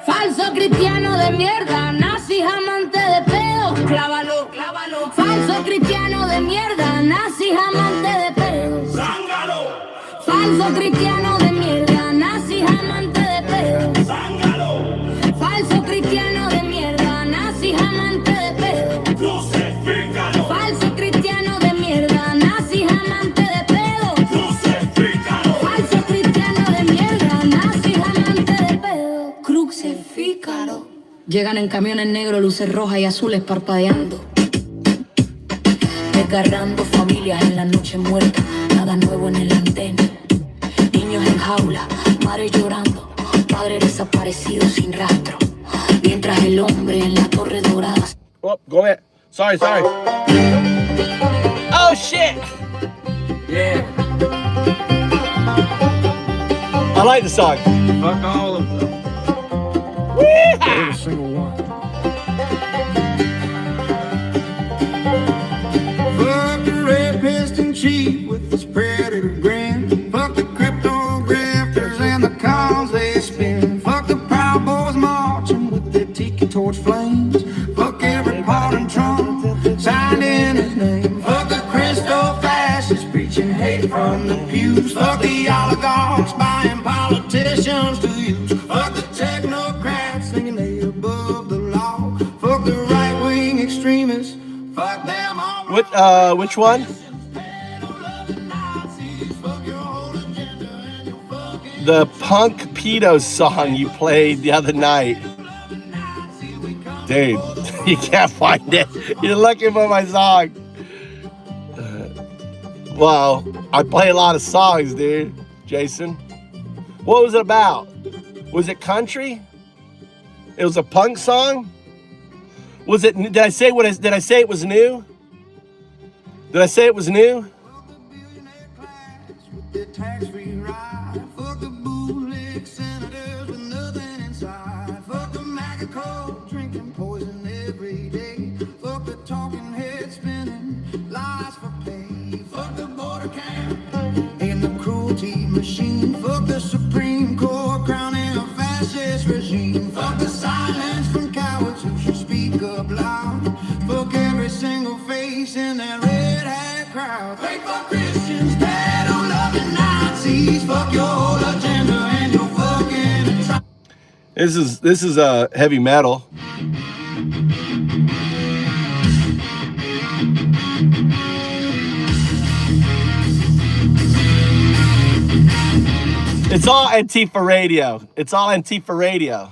Falso cristiano de mierda, nazi amante de pedo. Clávalo, clávalo. Falso cristiano de mierda, nazi amante de pedo. Zángalo. Falso cristiano de mierda, nazi amante de pedo. Zángalo. Falso cristiano de mierda, nazi amante de pedo. Crucifícalo. Falso cristiano de mierda, nazi amante de pedo. Crucifícalo. Falso cristiano de mierda, nazi amante de pedo. Crucifícalo. Llegan en camiones negros, luces rojas y azules parpadeando. Desgarrando familias en la noche muerta, nada nuevo en el antena. Niños en jaula, madres llorando, padre desaparecido sin rastro. Mientras el hombre en la torre dorada. Oh, go ahead. Sorry. Oh shit! Yeah. I like the song. Fuck all of them. Every single one. Fuck the red piston chief with his predator grin. Fuck the crypto grifters and the cons they spin. Fuck the Proud Boys marching with their tiki torch flames. Fuck every part and trunk signed in his name. Fuck the Christo fascists preaching hate from the pews. Fuck the oligarchs buying politicians to use. Fuck the technocrats singing they above the law. Fuck the right-wing extremists. Fuck them all. Which one? the punk pedo song you played the other night. Dude, you can't find it. You're looking for my song. Well, I play a lot of songs, dude. Jason, what was it about? Was it country? It was a punk song. Was it? Did I say what? Did I say it was new? Did I say it was new? Fuck the bootleg senators with nothing inside. Fuck the Mexico drinking poison every day. Fuck the talking head spinning lies for pay. Fuck the border camp and the cruelty machine. Fuck the Supreme Court crowning a fascist regime. Fuck the silence from cowards who should speak up loud. Fuck every single face in that red hat crowd. Fake for Christians, pedo loving Nazis. Fuck your whole agenda and your fucking. This is heavy metal. It's all Antifa radio. It's all Antifa radio.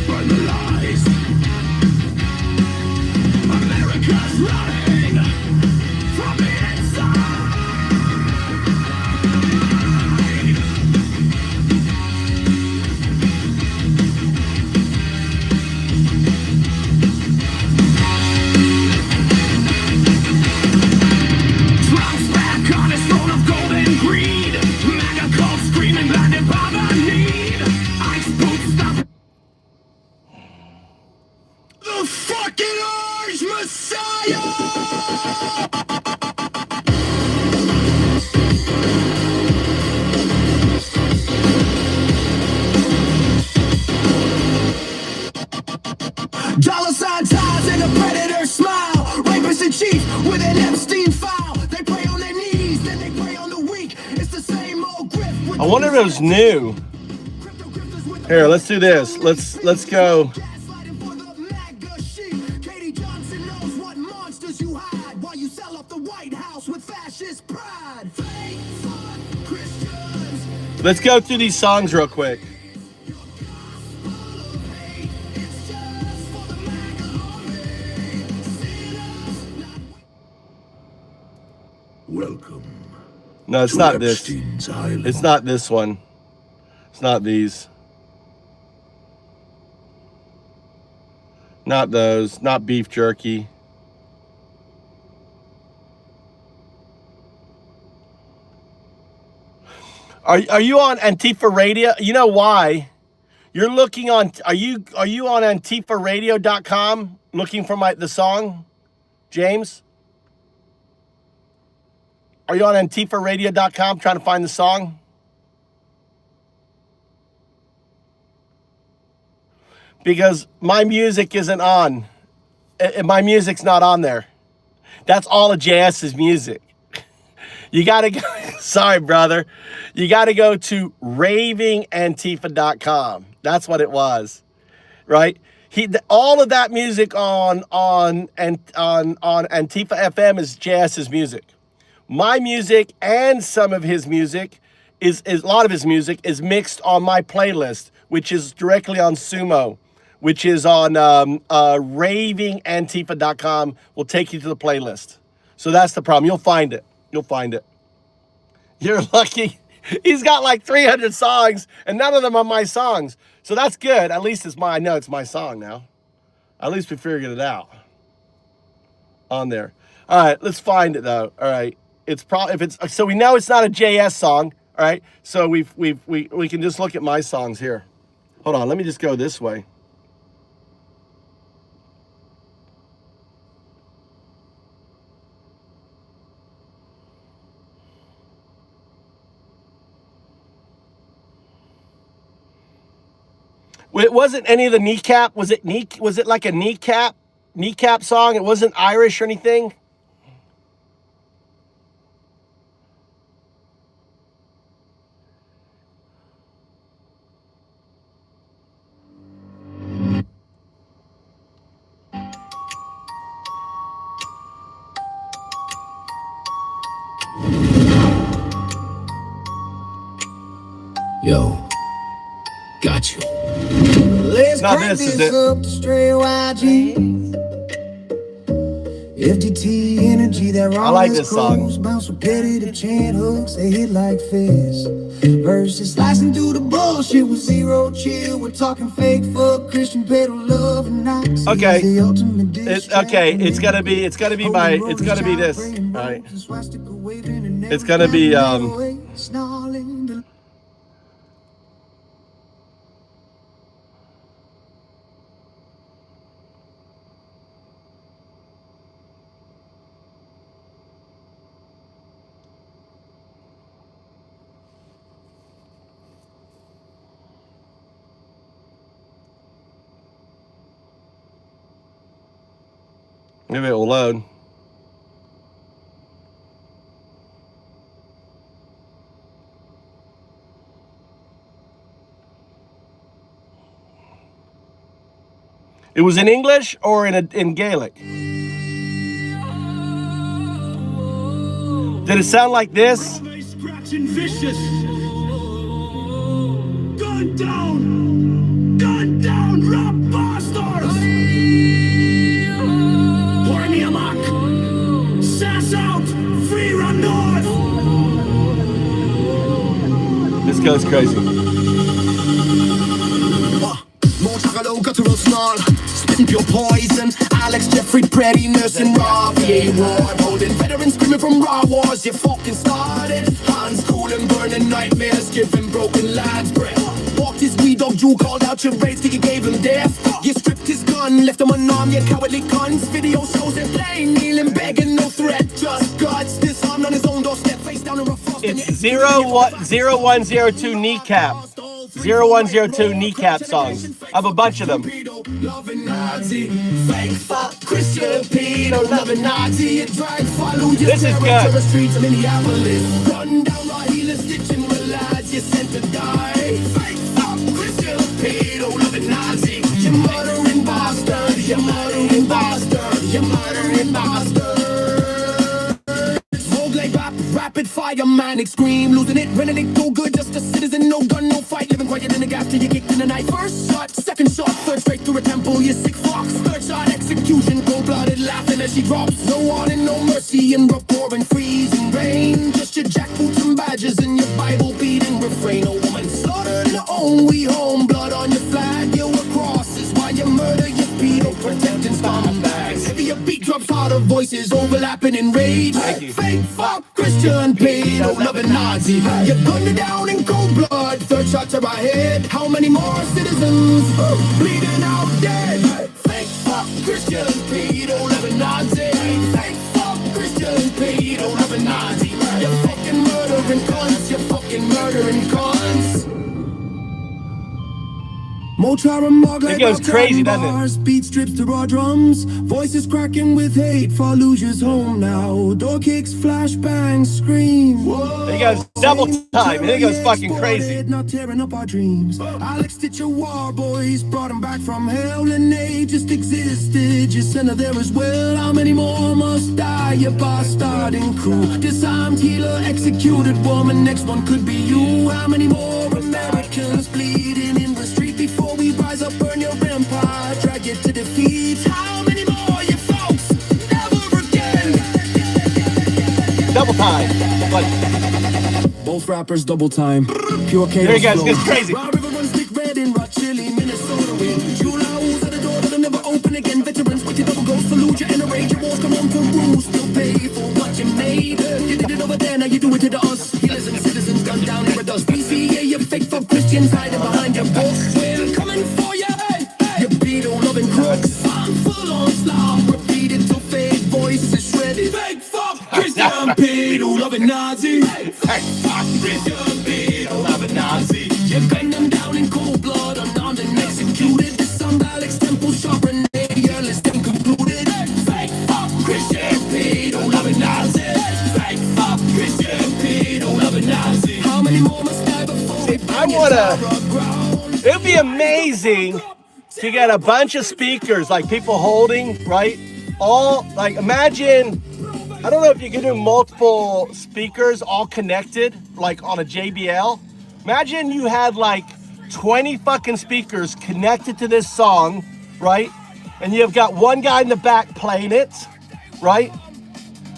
Burn the lies. America's running from the inside. Trump's back on his throne of gold and greed. MAGA cult screaming blinded by the need. Ice boots stop. The fucking Orange Messiah! Dollar sign ties and a predator smile. Rapist in chief with an Epstein file. They pray on their knees, then they pray on the weak. It's the same old grip. I wonder if it was new. Here, let's do this. Let's go. Katie Johnson knows what monsters you hide while you sell off the White House with fascist pride. Fake fuck Christians. Let's go through these songs real quick. It's just for the MAGA army. Welcome. No, it's not this. Epstein's Island. It's not this one. It's not these. Not those. Not beef jerky. Are you on Antifa Radio? You know why? You're looking on. Are you on AntifaRadio.com looking for the song, James? Are you on AntifaRadio.com trying to find the song? Because my music isn't on. My music's not on there. That's all of JS's music. You gotta go, sorry, brother. You gotta go to ravingantifa.com. That's what it was, right? All of that music on Antifa FM is JS's music. My music and some of his music is a lot of his music is mixed on my playlist, which is directly on Sumo, which is on ravingantifa.com. Will take you to the playlist. So that's the problem. You'll find it. You'll find it. You're lucky. He's got like 300 songs, and none of them are my songs. So that's good. At least it's mine. I know it's my song now. At least we figured it out on there. All right, let's find it though. All right, it's probably if it's so we know it's not a JS song. All right, so we can just look at my songs here. Hold on, let me just go this way. It wasn't any of the kneecap. Was it like a kneecap song? It wasn't Irish or anything. Yo, got you. Let's Now crank this is this it. up to straight YG. FGT energy that I like this song. Bounce repetitive chant hooks, they hit like fists. Verses slicing through the bullshit with zero chill. We're talking fake fuck, Christian pedal love and knocks. Okay. The ultimate diss track. Okay, it's gotta be this. All right. It's gonna be maybe it will load. It was in English or in Gaelic? Did it sound like this? Scratching vicious. Gun down, rap bastards. Pour me a mock. Sass out, free run north. This goes crazy. More chocolate, guttural snarl. Spitting pure poison. Alex, Jeffrey, Pretty, nursing raw. VA Ward, holding veterans screaming from raw wars. You fucking started. Hands cool and burning nightmares, giving broken lads breath. Walked his wee dog, Jew called out your race, till you gave him death. You stripped his gun, left him unarmed, you cowardly cunts. Video shows him playing, kneeling, begging, no threat, just guts. Disarmed on his own doorstep, face down in a frost. It's 0102 kneecap. 0102 kneecap songs. I have a bunch of them. Loving Nazi, fake fuck, Christian pedo, loving Nazi. You drag, follow your This is terror good. to the streets of Minneapolis. Run down right, healer, stitching with lads, you're sent to die. Fake fuck, Christian pedo, loving Nazi. You're murdering bastard, you're murdering bastard, you're murdering bastard. Smoke like rapid fire, manic scream, losing it, running it too good, just a citizen, no gun, no fight, living quiet in the gap till you kicked in the night. First shot, second shot, third straight through a temple, you sick fox. Third shot, execution, cold-blooded, laughing as she drops. No warning, no mercy, and rapport and freezing rain. Just your jackboots and badges and your Bible beating refrain. A woman slaughtered in her own wee home, blood on your flag, your crosses. Why you murder your pedo, protecting scumbags. Heavier beat drops harder, voices overlapping in rage. Fake fuck, Christian pedo, loving Nazi. You gunned it down in cold blood, third shot to my head. How many more citizens bleeding out dead? Fake fuck, Christian pedo, loving Nazi. Fake fuck, Christian pedo, loving Nazi. You fucking murdering cunts, you fucking murdering cunts. Mochar and Mog It goes crazy, doesn't it? Beat strips to raw drums. Voices cracking with hate. Fallujah's home now. Door kicks, flashbangs, scream. It goes double time. And it goes fucking crazy. Not tearing up our dreams. Alex Stitcher War Boys brought them back from hell, and they just existed. Your sinner there as well. How many more must die? You bastard and crew. Disarmed healer, executed woman. Next one could be you. How many more Americans bleeding in the street before we rise up, burn your empire, drag it to defeat? How many more, you folks? Never again. Double time. Like, Both rappers double time. Pure chaos. there you go. It gets crazy. Raw River runs thick red in Rock Chili, Minnesota wind. July owls at the door that'll never open again. Veterans with your double goals, Fallujah and a rage. Your wars come home to roost. Still pay for what you made. You did it over there, now you do it to us. Healers and citizens gunned down here with us. PCA, you fake fuck Christians hiding behind your books. We're coming for you, hey, hey. You pedo loving crooks. I'm full on slop, repeat it till fake voices shredded. Fake fuck Christian pedo loving Nazi. Fake fuck Christian pedo loving Nazi. You gunned them down in cold blood, unarmed and executed. The some Alex Temple sharp and your list then concluded. Fake fuck Christian pedo loving Nazi. Fake fuck Christian pedo loving Nazi. How many more must die before they bring you to the ground? It'd be amazing to get a bunch of speakers, like people holding, right? All, like, imagine, I don't know if you can do multiple speakers all connected, like on a JBL. Imagine you had like 20 fucking speakers connected to this song, right? And you've got one guy in the back playing it, right?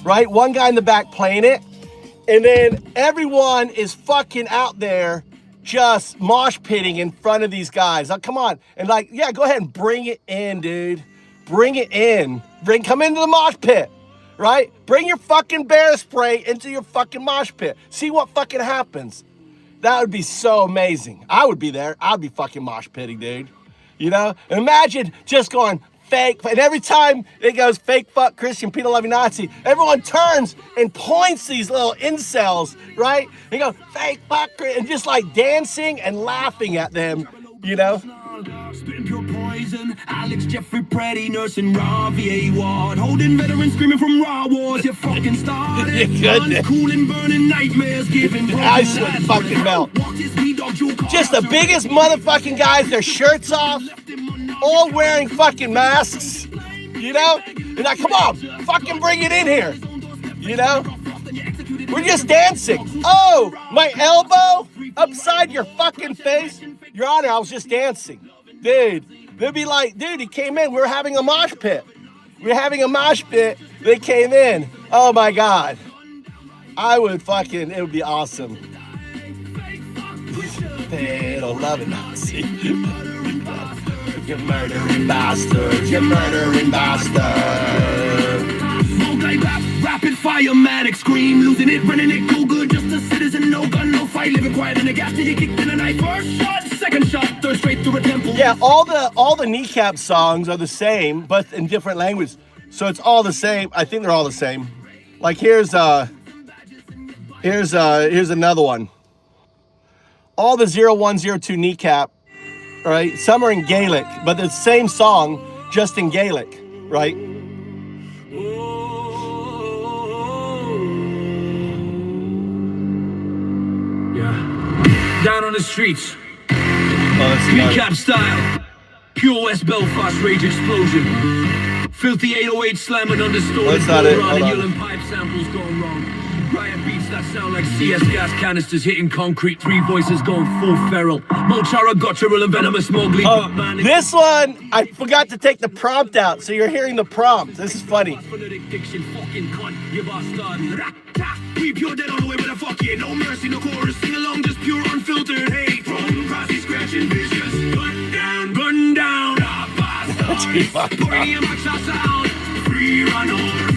Right? One guy in the back playing it. And then everyone is fucking out there just mosh pitting in front of these guys. Come on. And like, yeah, go ahead and bring it in, dude. Bring it in. Come into the mosh pit, right? Bring your fucking bear spray into your fucking mosh pit. See what fucking happens. That would be so amazing. I would be there. I'd be fucking mosh pitting, dude. You know? Imagine just going fake. And every time it goes fake fuck Christian pedo loving Nazi, everyone turns and points these little incels, right? They go fake fuck and just like dancing and laughing at them, you know? Spitting pure poison, Alex, Jeffrey, Pretty, nursing raw VA ward, holding veterans screaming from raw wars. You fucking started. Goodness. Cooling, burning nightmares, giving Ice would fucking melt. Just the biggest motherfucking guys, their shirts off, all wearing fucking masks, you know? And like, come on, fucking bring it in here, you know? We're just dancing. Oh, my elbow upside your fucking face. Your Honor, I was just dancing. Dude, they'd be like, dude, he came in. We were having a mosh pit. They came in. Oh my God. It would be awesome. They don't love it, Nazi. You murdering bastard. Rapid fire, manic scream, losing it, running it, go good, just a citizen, no gun, no fight, living quiet in the gas till you kicked in a knife. First shot, second shot, third straight through a temple. Yeah, all the kneecap songs are the same, but in different languages. So it's all the same. I think they're all the same. Like here's another one. All the 0102 kneecap, right? Some are in Gaelic, but the same song, just in Gaelic, right? Down on the streets, Oh, recap style, pure West Belfast rage explosion, filthy 808 slamming on the store, that's not it. Hold on. yelling pipe samples going wrong, riot beats that sound like CS gas canisters hitting concrete, three voices going full feral, Mochara, guttural and venomous Mowgli. Oh, this one, I forgot to take the prompt out, so you're hearing the prompt. This is funny. We pure dead all the way with a fuck yeah, no mercy, no chorus, sing along, just pure unfiltered hate. From prosty scratching vicious, gun down, Bohemian max sound, free run over.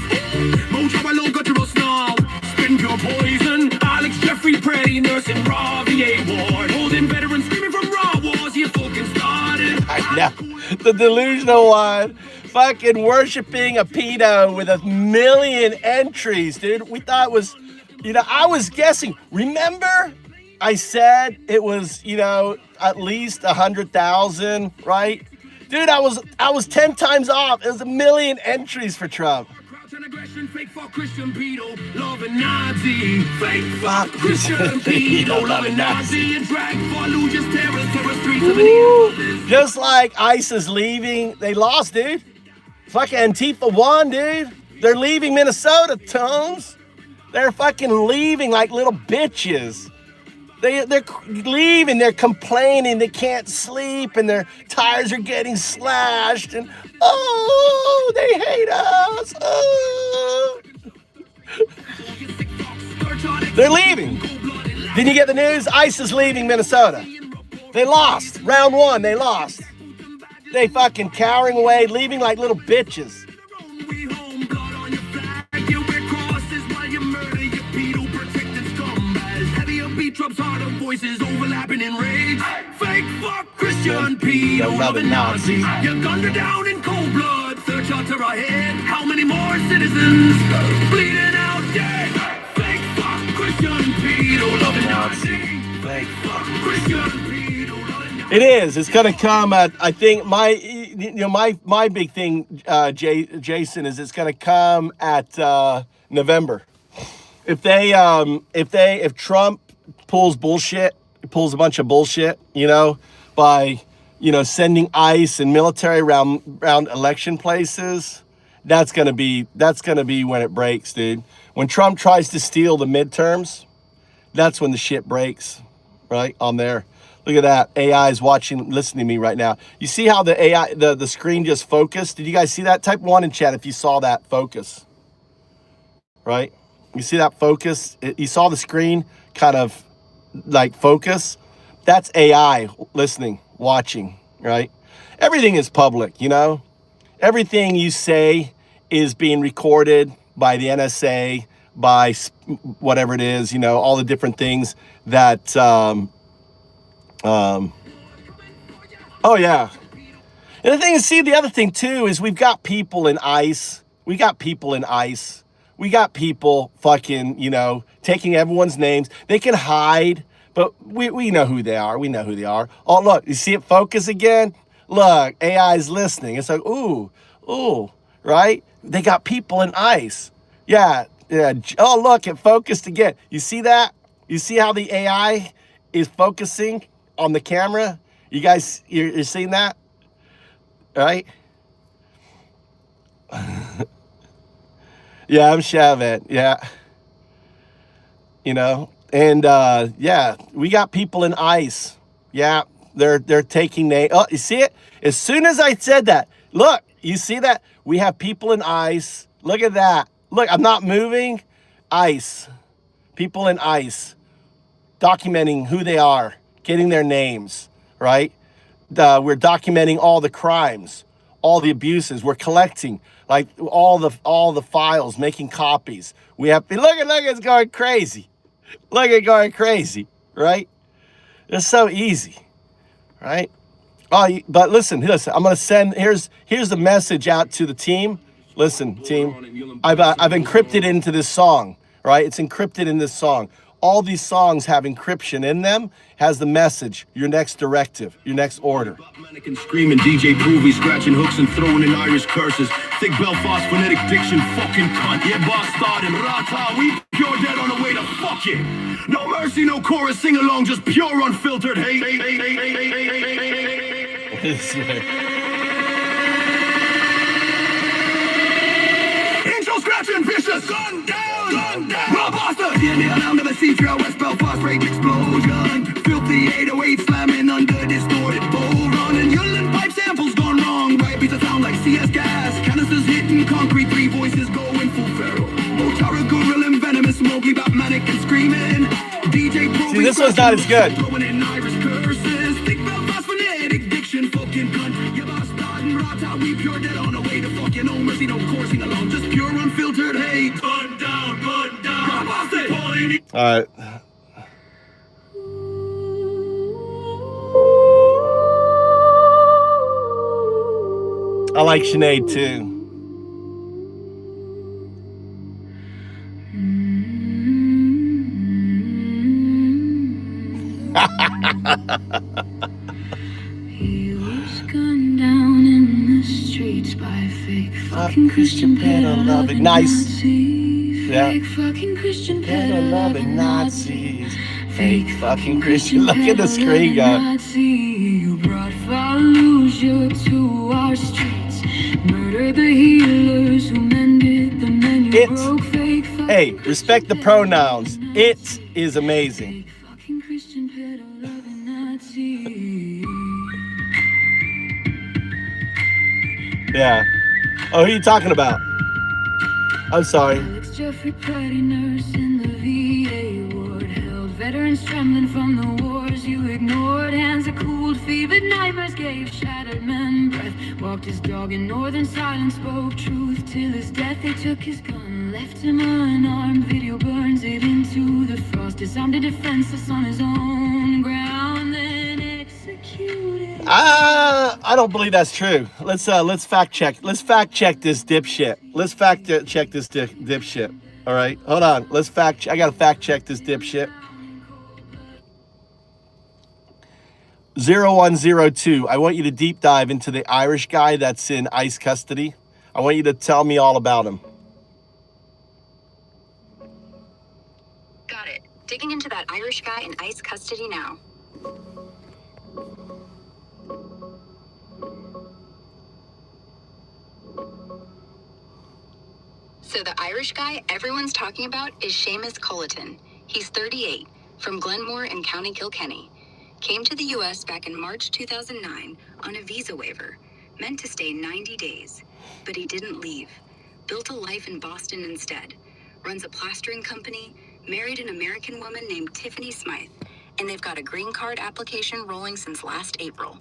Mochara low guttural snarl, spin pure poison. Alex, Jeffrey, Pretty, nursing raw VA ward, holding veterans screaming from raw wars. You fucking started. I know. The delusional one. Fucking worshiping a pedo with 1 million entries, dude. We thought it was, I was guessing. Remember, I said it was, at least 100,000, right? Dude, I was 10 times off. It was 1 million entries for Trump. Fake fuck Christian pedo, loving Nazi. Fake fuck Christian pedo, loving Nazi. And drag Fallujah's terror streets of the Just like ICE is leaving, they lost, dude. Fucking Antifa won, dude. They're leaving Minnesota, Tones. They're fucking leaving like little bitches. They're leaving, they're complaining, they can't sleep, and their tires are getting slashed, and oh, they hate us. Oh. They're leaving. Didn't you get the news? ICE is leaving Minnesota. They lost. Round one, they lost. They fucking cowering away, leaving like little bitches. Voices overlapping in rage. Fake fuck Christian pedo, loving Nazi. You gunned her down in cold blood. Third shot to our head. How many more citizens bleeding out dead? Fake fuck Christian pedo, loving Nazi. Fake fuck Christian pedo, loving Nazi. It is. It's gonna come at. I think my big thing, Jason, is it's gonna come at November. If Trump pulls a bunch of bullshit, by, sending ICE and military around election places, that's gonna be when it breaks, dude. When Trump tries to steal the midterms, that's when the shit breaks, right, on there. Look at that. AI is watching, listening to me right now. You see how the AI, the screen just focused? Did you guys see that? Type 1 in chat if you saw that focus, right? You see that focus? You saw the screen kind of like focus? That's AI listening, watching, right? Everything is public, you know? Everything you say is being recorded by the NSA, by whatever it is, you know, all the different things that, oh yeah. And the thing is, see, the other thing too is we've got people in ICE. We got people in ICE. We got people fucking, you know, taking everyone's names. They can hide, but we know who they are. We know who they are. Oh, look, you see it focus again? Look, AI is listening. It's like, ooh, right? They got people in ICE. Yeah. Oh, look, it focused again. You see that? You see how the AI is focusing on the camera? You guys, you're seeing that? Right? Yeah, I'm Shavit. Yeah. You know, and yeah, we got people in ICE. Yeah, they're taking names. Oh, you see it? As soon as I said that, look, you see that? We have people in ICE. Look at that. Look, I'm not moving. ICE. People in ICE. Documenting who they are, getting their names, right? We're documenting all the crimes, all the abuses. We're collecting like all the files, making copies. We have look, it's going crazy. Look at it going crazy, right? It's so easy, right? Oh, but listen. I'm gonna send. Here's the message out to the team. Listen, team. I've encrypted into this song, right? It's encrypted in this song. All these songs have encryption in them, has the message, your next directive, your next order. Mannequin screaming, DJ Groovy, scratching hooks and throwing in Irish curses. Thick Belfast phonetic diction, fucking cunt. Yeah, boss started, rata, we pure dead on the way to fuck it. No mercy, no chorus, sing along, just pure unfiltered hate. Intro scratching, vicious, gun down, Robuster. DNA alarm to the sea trail, West Belfast, rage explosion. Filthy 808 slamming under distorted bull running. Yulin pipe samples gone wrong, right beats that sound like CS gas. Canisters hitting concrete, three voices going full feral. Motara, gorilla, and venomous, Mowgli, manic and screaming. DJ Pro. See, this one's not as good. Throwing in Irish curses. Thick Belfast phonetic diction, fucking cunt. Yeah, boss starting rata, we pure dead on the way to fucking no mercy, no coursing along, just pure unfiltered hate. Gun down, gun down. All right. I like Sinead too. He was gunned down in the streets by fake fucking Christian pedo-loving Nazis. Fake fucking Christian pedo-loving Nazis. Fake fucking Christian. Look at the screen, guy. You brought Fallujah to our streets. Murdered the healers who mended the men you broke. Fake fucking. Hey, respect the pronouns. It is amazing. Fake fucking Christian pedo-loving Nazis. Yeah. Oh, who are you talking about? I'm sorry. Alex Jeffrey, pretty nurse in the VA ward, held veterans trembling from the wars you ignored. Hands that cooled, fevered nightmares gave shattered men breath. Walked his dog in northern silence, spoke truth till his death. They took his gun, left him unarmed. Video burns it into the frost. Disarmed and defenseless on his own ground, then executed. I don't believe that's true. Let's fact check. Let's fact check this dipshit. Let's fact check this dipshit. All right, hold on. I gotta fact check this dipshit. 0102. I want you to deep dive into the Irish guy that's in ICE custody. I want you to tell me all about him. Got it. Digging into that Irish guy in ICE custody now. So the Irish guy everyone's talking about is Sheamus Colin. He's 38, from Glenmore in County Kilkenny. Came to the U.S. back in March 2009 on a visa waiver, meant to stay 90 days. But he didn't leave. Built a life in Boston instead. Runs a plastering company, married an American woman named Tiffany Smythe, and they've got a green card application rolling since last April.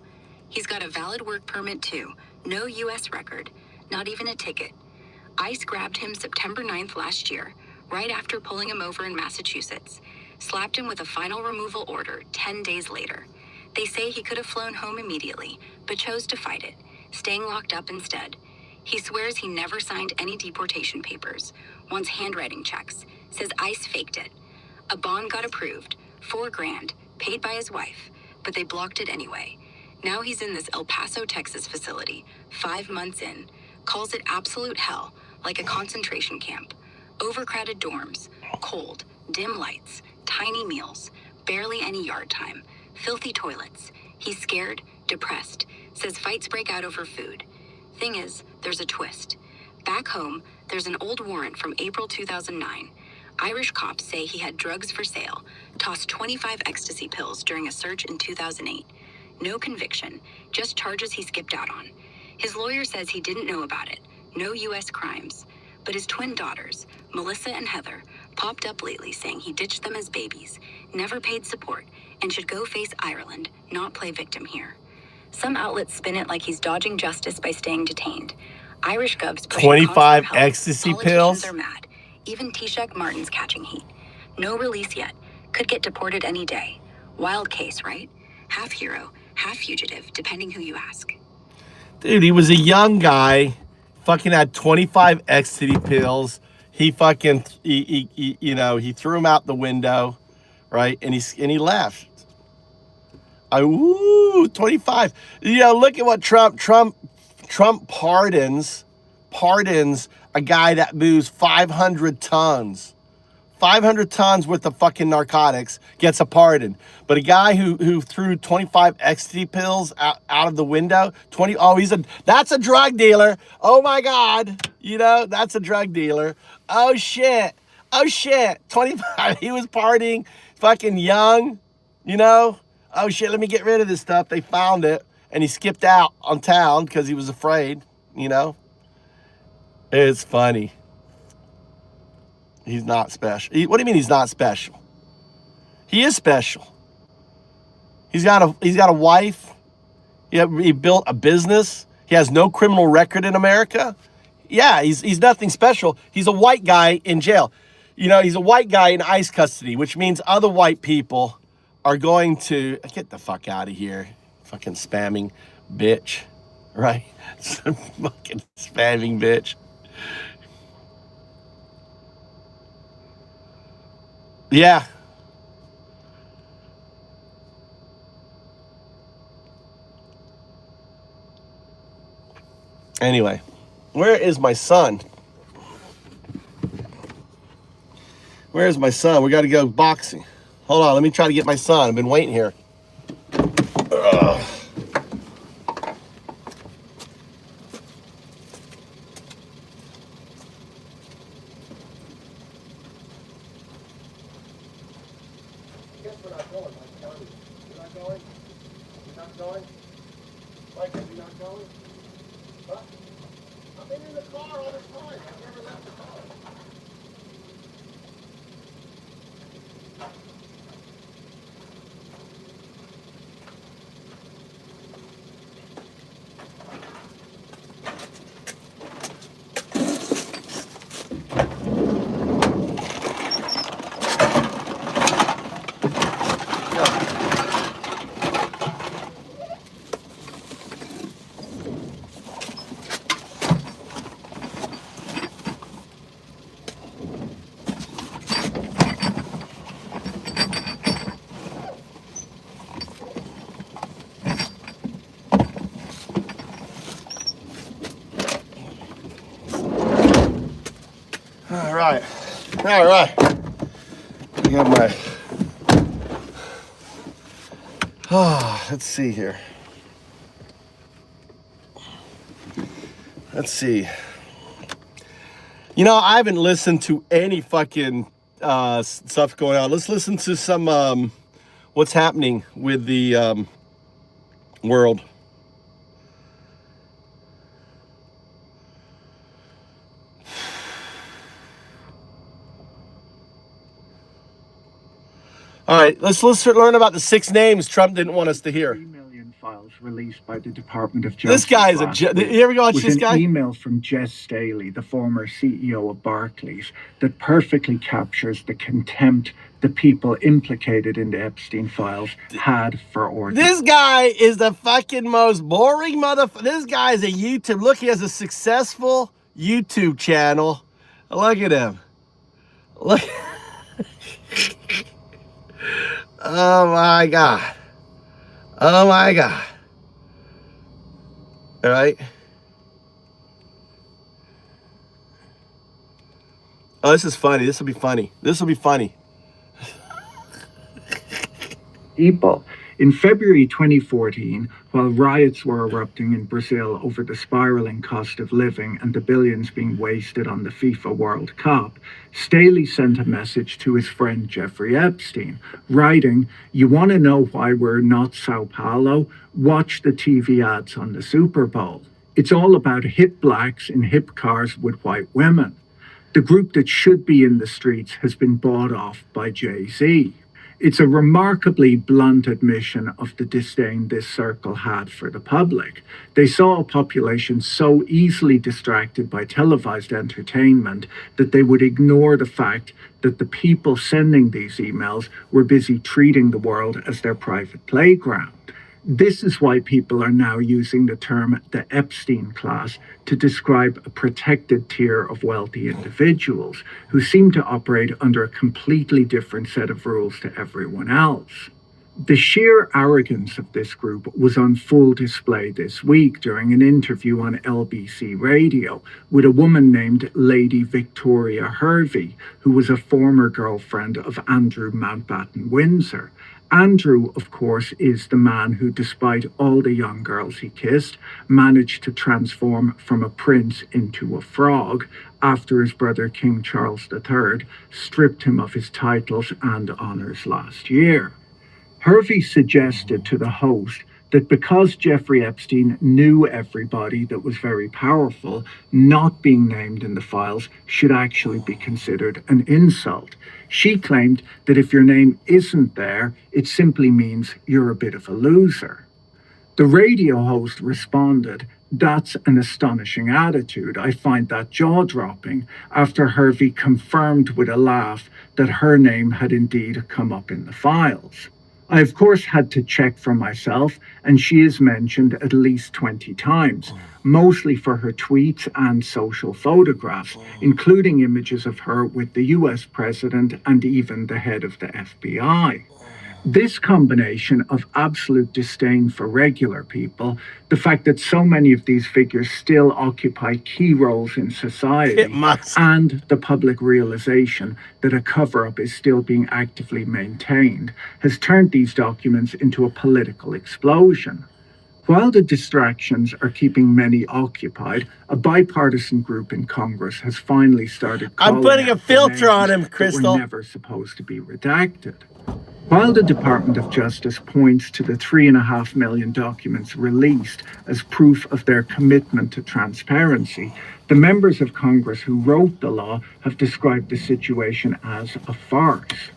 He's got a valid work permit too, no U.S. record, not even a ticket. ICE grabbed him September 9th last year, right after pulling him over in Massachusetts. Slapped him with a final removal order 10 days later. They say he could have flown home immediately, but chose to fight it, staying locked up instead. He swears he never signed any deportation papers, wants handwriting checks, says ICE faked it. A bond got approved, $4,000, paid by his wife, but they blocked it anyway. Now he's in this El Paso, Texas facility, 5 months in, calls it absolute hell, like a concentration camp. Overcrowded dorms, cold, dim lights, tiny meals, barely any yard time, filthy toilets. He's scared, depressed, says fights break out over food. Thing is, there's a twist. Back home, there's an old warrant from April 2009. Irish cops say he had drugs for sale, tossed 25 ecstasy pills during a search in 2008. No conviction, just charges he skipped out on. His lawyer says he didn't know about it, no U.S. crimes. But his twin daughters, Melissa and Heather, popped up lately saying he ditched them as babies, never paid support, and should go face Ireland, not play victim here. Some outlets spin it like he's dodging justice by staying detained. Irish govs pushing 25 consular health. ecstasy Politicians pills? are mad. Even Taoiseach Martin's catching heat. No release yet. Could get deported any day. Wild case, right? Half hero, half fugitive, depending who you ask. Dude, he was a young guy, fucking had 25 ecstasy pills. He fucking, he threw him out the window, right? And he left. 25. Look at what Trump pardons a guy that moves 500 tons. 500 tons worth of fucking narcotics gets a pardon. But a guy who threw 25 ecstasy pills out of the window, that's a drug dealer. Oh my God. That's a drug dealer. Oh shit. 25. He was partying, fucking young, Oh shit, let me get rid of this stuff. They found it. And he skipped out on town because he was afraid, It's funny. He's not special. What do you mean he's not special? He is special. He's got a wife. He built a business. He has no criminal record in America. Yeah, he's nothing special. He's a white guy in jail. He's a white guy in ICE custody, which means other white people are going to get the fuck out of here. Fucking spamming bitch, right? Fucking spamming bitch. Yeah. Anyway, where is my son? Where is my son? We got to go boxing. Hold on, let me try to get my son. I've been waiting here. Ugh. Guess we're not going, Mike County. You're not going? You're not going? Mike, are you not going? Huh? I've been in the car all this time. I've never left the car. All right. I got my. Let's see here. Let's see. I haven't listened to any fucking stuff going on. Let's listen to some what's happening with the world. All right, let's learn about the 6 names Trump didn't want us to hear. 3 million files released by the Department of Justice. This guy is you ever watch this guy? An email from Jess Staley, the former CEO of Barclays, that perfectly captures the contempt the people implicated in the Epstein files had for ordinary. This guy is the fucking most boring motherfucker. This guy is a YouTube. Look, he has a successful YouTube channel. Look at him. Look. Oh my God. Oh my God. All right. Oh, this is funny. This will be funny. This will be funny. People. In February 2014, while riots were erupting in Brazil over the spiraling cost of living and the billions being wasted on the FIFA World Cup, Staley sent a message to his friend Jeffrey Epstein, writing, "You want to know why we're not Sao Paulo? Watch the TV ads on the Super Bowl. It's all about hip blacks in hip cars with white women. The group that should be in the streets has been bought off by Jay-Z." It's a remarkably blunt admission of the disdain this circle had for the public. They saw a population so easily distracted by televised entertainment that they would ignore the fact that the people sending these emails were busy treating the world as their private playground. This is why people are now using the term the Epstein class to describe a protected tier of wealthy individuals who seem to operate under a completely different set of rules to everyone else. The sheer arrogance of this group was on full display this week during an interview on LBC Radio with a woman named Lady Victoria Hervey, who was a former girlfriend of Andrew Mountbatten Windsor. Andrew, of course, is the man who, despite all the young girls he kissed, managed to transform from a prince into a frog after his brother King Charles III stripped him of his titles and honours last year. Hervey suggested to the host that because Jeffrey Epstein knew everybody that was very powerful, not being named in the files should actually be considered an insult. She claimed that if your name isn't there, it simply means you're a bit of a loser. The radio host responded, "That's an astonishing attitude. I find that jaw-dropping," after Hervey confirmed with a laugh that her name had indeed come up in the files. I, of course, had to check for myself, and she is mentioned at least 20 times, mostly for her tweets and social photographs, including images of her with the US president and even the head of the FBI. This combination of absolute disdain for regular people, the fact that so many of these figures still occupy key roles in society, and the public realization that a cover-up is still being actively maintained, has turned these documents into a political explosion. While the distractions are keeping many occupied, a bipartisan group in Congress has finally started calling I'm putting a filter on him, that Crystal. were never supposed to be redacted. While the Department of Justice points to the 3.5 million documents released as proof of their commitment to transparency, the members of Congress who wrote the law have described the situation as a farce.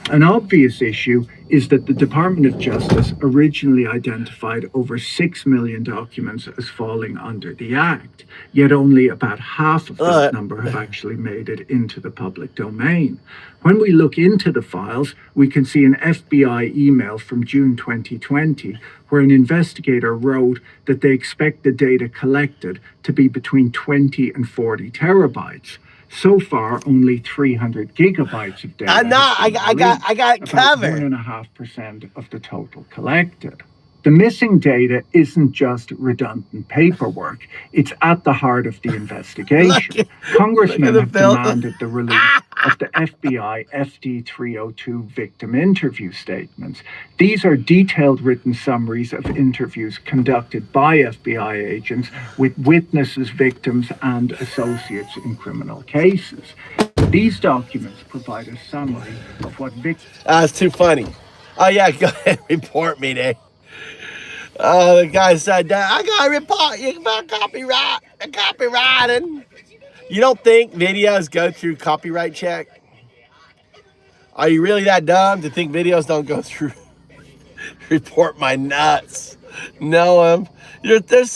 An obvious issue is that the Department of Justice originally identified over 6 million documents as falling under the Act, yet only about half of that number have actually made it into the public domain. When we look into the files, we can see an FBI email from June 2020, where an investigator wrote that they expect the data collected to be between 20 and 40 terabytes. So far, only 300 gigabytes of data. I got it covered. 1.5% of the total collected. The missing data isn't just redundant paperwork. It's at the heart of the investigation. Congressmen have demanded the release of the FBI FD 302 victim interview statements. These are detailed written summaries of interviews conducted by FBI agents with witnesses, victims, and associates in criminal cases. These documents provide a summary of what victims. That's too funny. Oh yeah, go ahead, report me there. The guy said, I gotta report you for copyrighting. You don't think videos go through copyright check? Are you really that dumb to think videos don't go through report my nuts? No, there's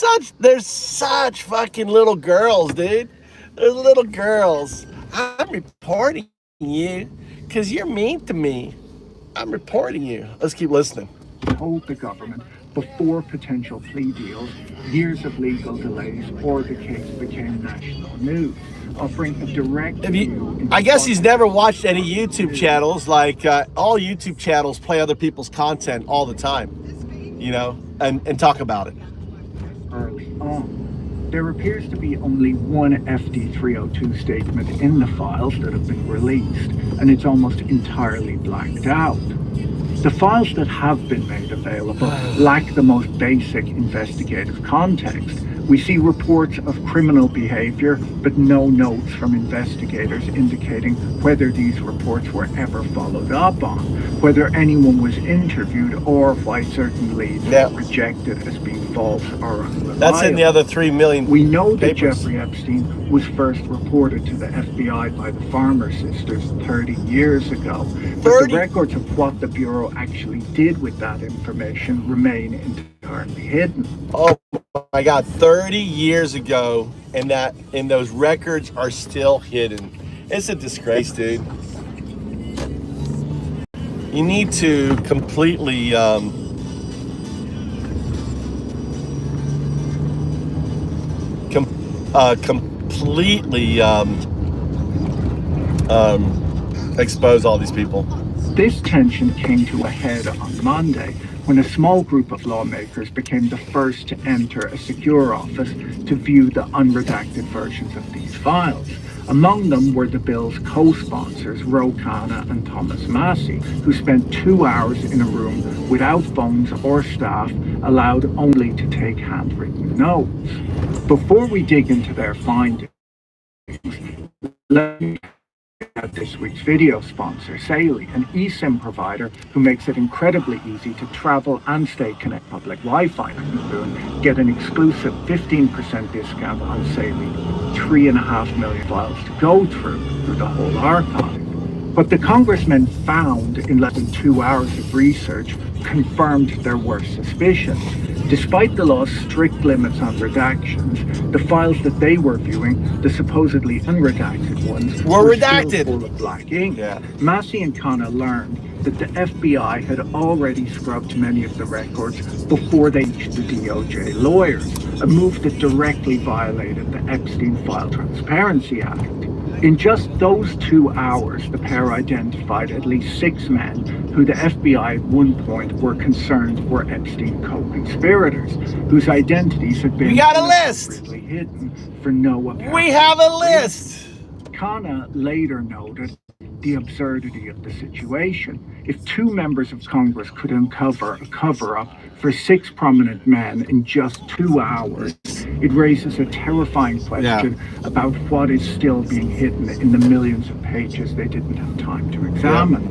such fucking little girls, dude. There's little girls. I'm reporting you because you're mean to me. I'm reporting you. Let's keep listening. Told the government before potential plea deals, years of legal delays, or the case became national news, offering a direct view. I guess he's never watched any YouTube channels. Like all YouTube channels play other people's content all the time, you know, and talk about it. Early on. There appears to be only one FD 302 statement in the files that have been released, and it's almost entirely blacked out. The files that have been made available lack the most basic investigative context. We see reports of criminal behavior, but no notes from investigators indicating whether these reports were ever followed up on, whether anyone was interviewed, or why certain leads were rejected as being false or unreliable. That's in the other 3 million We know that papers. Jeffrey Epstein was first reported to the FBI by the Farmer sisters 30 years ago, but the records of what the Bureau actually did with that information remain entirely hidden. Oh my God, 30 years ago, and those records are still hidden. It's a disgrace, dude. You need to completely expose all these people. This tension came to a head on Monday when a small group of lawmakers became the first to enter a secure office to view the unredacted versions of these files. Among them were the bill's co-sponsors, Ro Khanna and Thomas Massie, who spent 2 hours in a room without phones or staff, allowed only to take handwritten notes. Before we dig into their findings, let me at this week's video sponsor, Saley, an eSIM provider who makes it incredibly easy to travel and stay connected public Wi-Fi. Get an exclusive 15% discount on Saley, 3.5 million files to go through the whole archive. What the congressmen found in less than 2 hours of research confirmed their worst suspicions. Despite the law's strict limits on redactions, the files that they were viewing, the supposedly unredacted ones, were still redacted. full of black ink. Yeah. Massie and Khanna learned that the FBI had already scrubbed many of the records before they reached the DOJ lawyers, a move that directly violated the Epstein File Transparency Act. In just those 2 hours, the pair identified at least 6 men who the FBI at one point were concerned were Epstein co-conspirators, whose identities had been We got a list. appropriately hidden for no apparent We have a list. Khanna later noted the absurdity of the situation. If 2 members of Congress could uncover a cover-up for 6 prominent men in just 2 hours, it raises a terrifying question about what is still being hidden in the millions of pages they didn't have time to examine.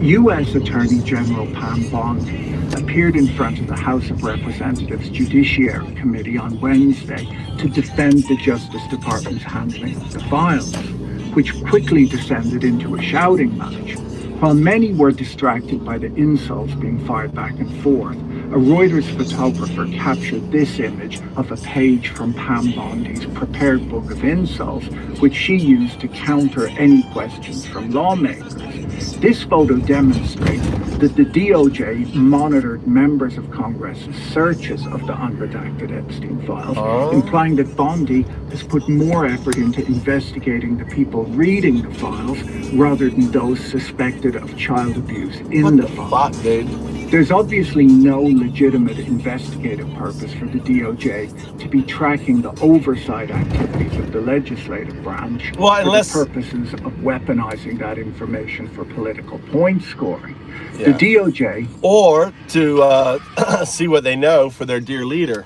U.S. Attorney General Pam Bondi appeared in front of the House of Representatives Judiciary Committee on Wednesday to defend the Justice Department's handling of the files, which quickly descended into a shouting match. While many were distracted by the insults being fired back and forth, a Reuters photographer captured this image of a page from Pam Bondi's prepared book of insults, which she used to counter any questions from lawmakers. This photo demonstrates that the DOJ monitored members of Congress's searches of the unredacted Epstein files, implying that Bondi has put more effort into investigating the people reading the files rather than those suspected of child abuse in the files. Fuck, dude. There's obviously no legitimate investigative purpose for the DOJ to be tracking the oversight activities of the legislative branch for the purposes of weaponizing that information for political point scoring. The DOJ... Or to see what they know for their dear leader.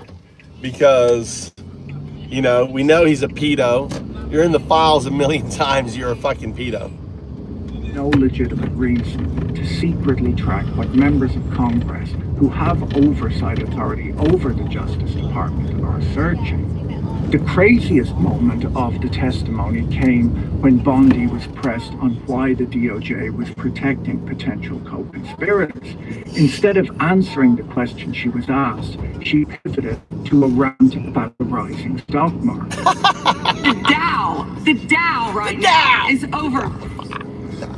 Because, you know, we know he's a pedo. You're in the files a million times. You're a fucking pedo. No legitimate reason to secretly track what members of Congress who have oversight authority over the Justice Department are searching. The craziest moment of the testimony came when Bondi was pressed on why the DOJ was protecting potential co-conspirators. Instead of answering the question she was asked, she pivoted to a rant about the rising stock market. The Dow right now is over.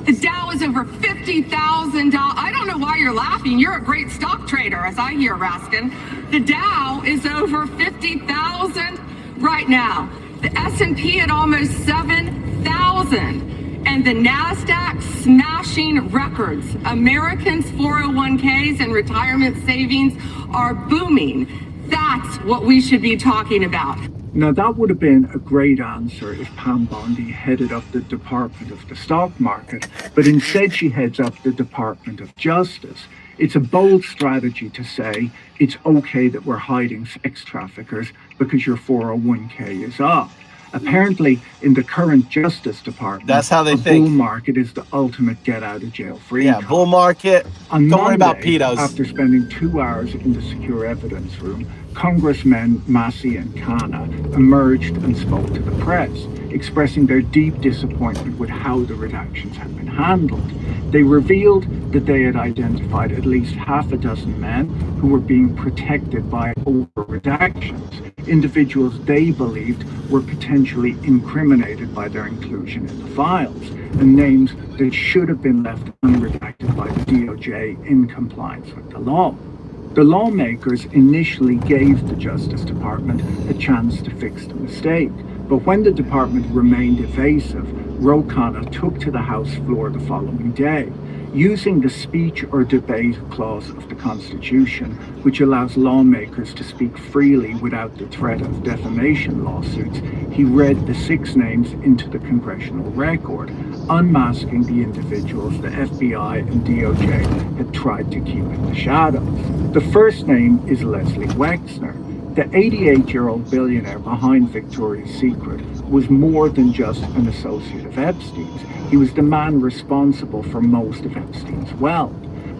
The Dow is over $50,000. I don't know why you're laughing. You're a great stock trader, as I hear, Raskin. The Dow is over 50,000 right now. The S&P at almost 7,000. And the NASDAQ smashing records. Americans' 401ks and retirement savings are booming. That's what we should be talking about. Now, that would have been a great answer if Pam Bondi headed up the Department of the Stock Market, but instead she heads up the Department of Justice. It's a bold strategy to say it's okay that we're hiding sex traffickers because your 401k is up. Apparently, in the current Justice Department, that's how they think. Bull market is the ultimate get-out-of-jail-free. Yeah, bull market. On Don't Monday, worry about pedos. After spending 2 hours in the secure evidence room, Congressmen Massey and Khanna emerged and spoke to the press, expressing their deep disappointment with how the redactions had been handled. They revealed that they had identified at least half a dozen men who were being protected by over-redactions, individuals they believed were potentially incriminated by their inclusion in the files, and names that should have been left unredacted by the DOJ in compliance with the law. The lawmakers initially gave the Justice Department a chance to fix the mistake, but when the department remained evasive, Ro Khanna took to the House floor the following day. Using the speech or debate clause of the Constitution, which allows lawmakers to speak freely without the threat of defamation lawsuits, he read the 6 names into the congressional record, unmasking the individuals the FBI and DOJ had tried to keep in the shadows. The first name is Leslie Wexner. The 88-year-old billionaire behind Victoria's Secret was more than just an associate of Epstein's. He was the man responsible for most of Epstein's wealth.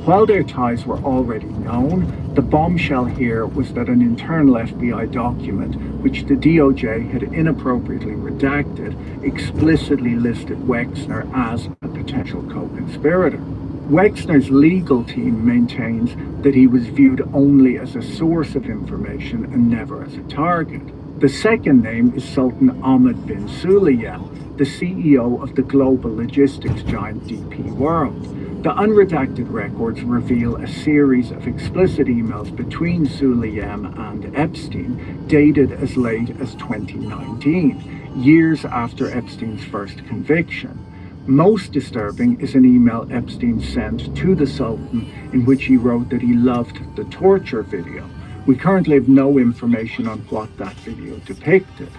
While their ties were already known, the bombshell here was that an internal FBI document, which the DOJ had inappropriately redacted, explicitly listed Wexner as a potential co-conspirator. Wexner's legal team maintains that he was viewed only as a source of information and never as a target. The second name is Sultan Ahmed bin Sulayem, the CEO of the global logistics giant DP World. The unredacted records reveal a series of explicit emails between Sulayem and Epstein, dated as late as 2019, years after Epstein's first conviction. Most disturbing is an email Epstein sent to the Sultan in which he wrote that he loved the torture video. We currently have no information on what that video depicted.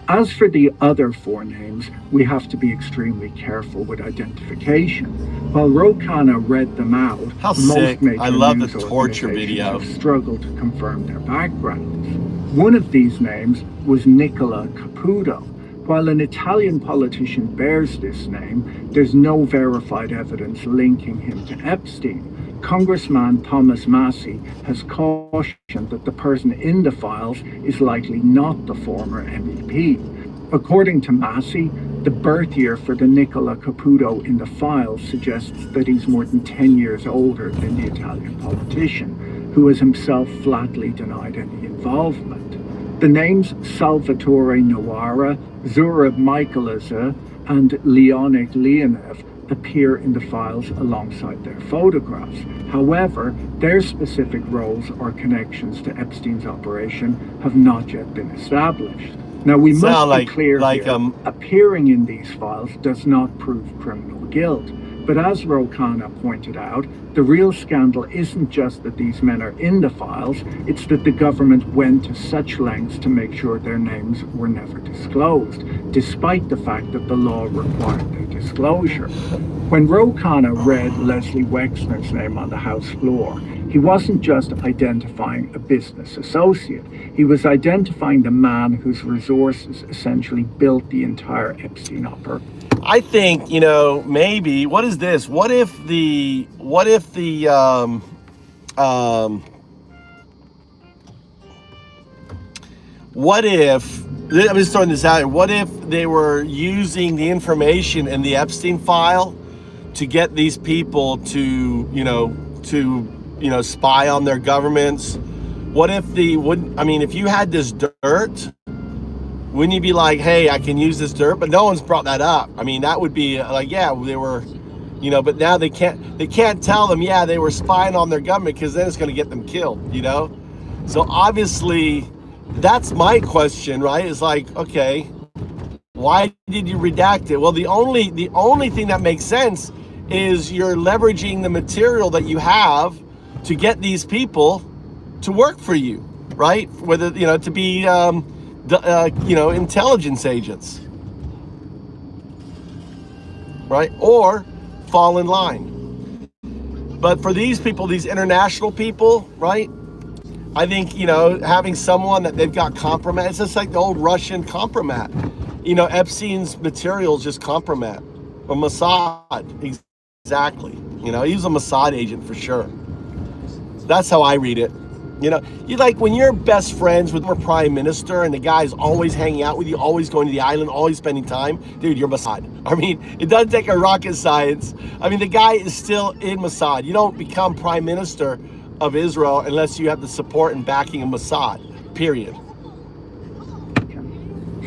As for the other 4 names, we have to be extremely careful with identification. While Ro Khanna read them out, How most sick. major I love the news torture organizations video. have struggled to confirm their backgrounds. One of these names was Nicola Caputo. While an Italian politician bears this name, there's no verified evidence linking him to Epstein. Congressman Thomas Massey has cautioned that the person in the files is likely not the former MEP. According to Massey, the birth year for the Nicola Caputo in the files suggests that he's more than 10 years older than the Italian politician, who has himself flatly denied any involvement. The names Salvatore Novara, Zurab Michaeliza, and Leonid Leonev appear in the files alongside their photographs. However, their specific roles or connections to Epstein's operation have not yet been established. Now, we must be clear here, appearing in these files does not prove criminal guilt. But as Ro Khanna pointed out, the real scandal isn't just that these men are in the files, it's that the government went to such lengths to make sure their names were never disclosed, despite the fact that the law required their disclosure. When Ro Khanna read Leslie Wexner's name on the House floor, He wasn't just identifying a business associate. He was identifying the man whose resources essentially built the entire Epstein operation. I think, maybe, what is this? What if I'm just throwing this out here, what if they were using the information in the Epstein file to get these people to spy on their governments? What if if you had this dirt, wouldn't you be like, hey, I can use this dirt? But no one's brought that up. I mean, that would be like, yeah, they were, but now they can't tell them, yeah, they were spying on their government, because then it's going to get them killed, So obviously, that's my question, right? It's like, okay, why did you redact it? Well, the only thing that makes sense is you're leveraging the material that you have to get these people to work for you, right? Whether, to be, intelligence agents, right? Or fall in line. But for these people, these international people, right? I think, having someone that they've got compromat, it's just like the old Russian compromat. Epstein's material is just compromat, or Mossad, exactly. He was a Mossad agent for sure. That's how I read it. You like when you're best friends with a prime minister and the guy's always hanging out with you, always going to the island, always spending time, dude, you're Mossad. I mean, it doesn't take a rocket science. I mean, the guy is still in Mossad. You don't become prime minister of Israel unless you have the support and backing of Mossad, period.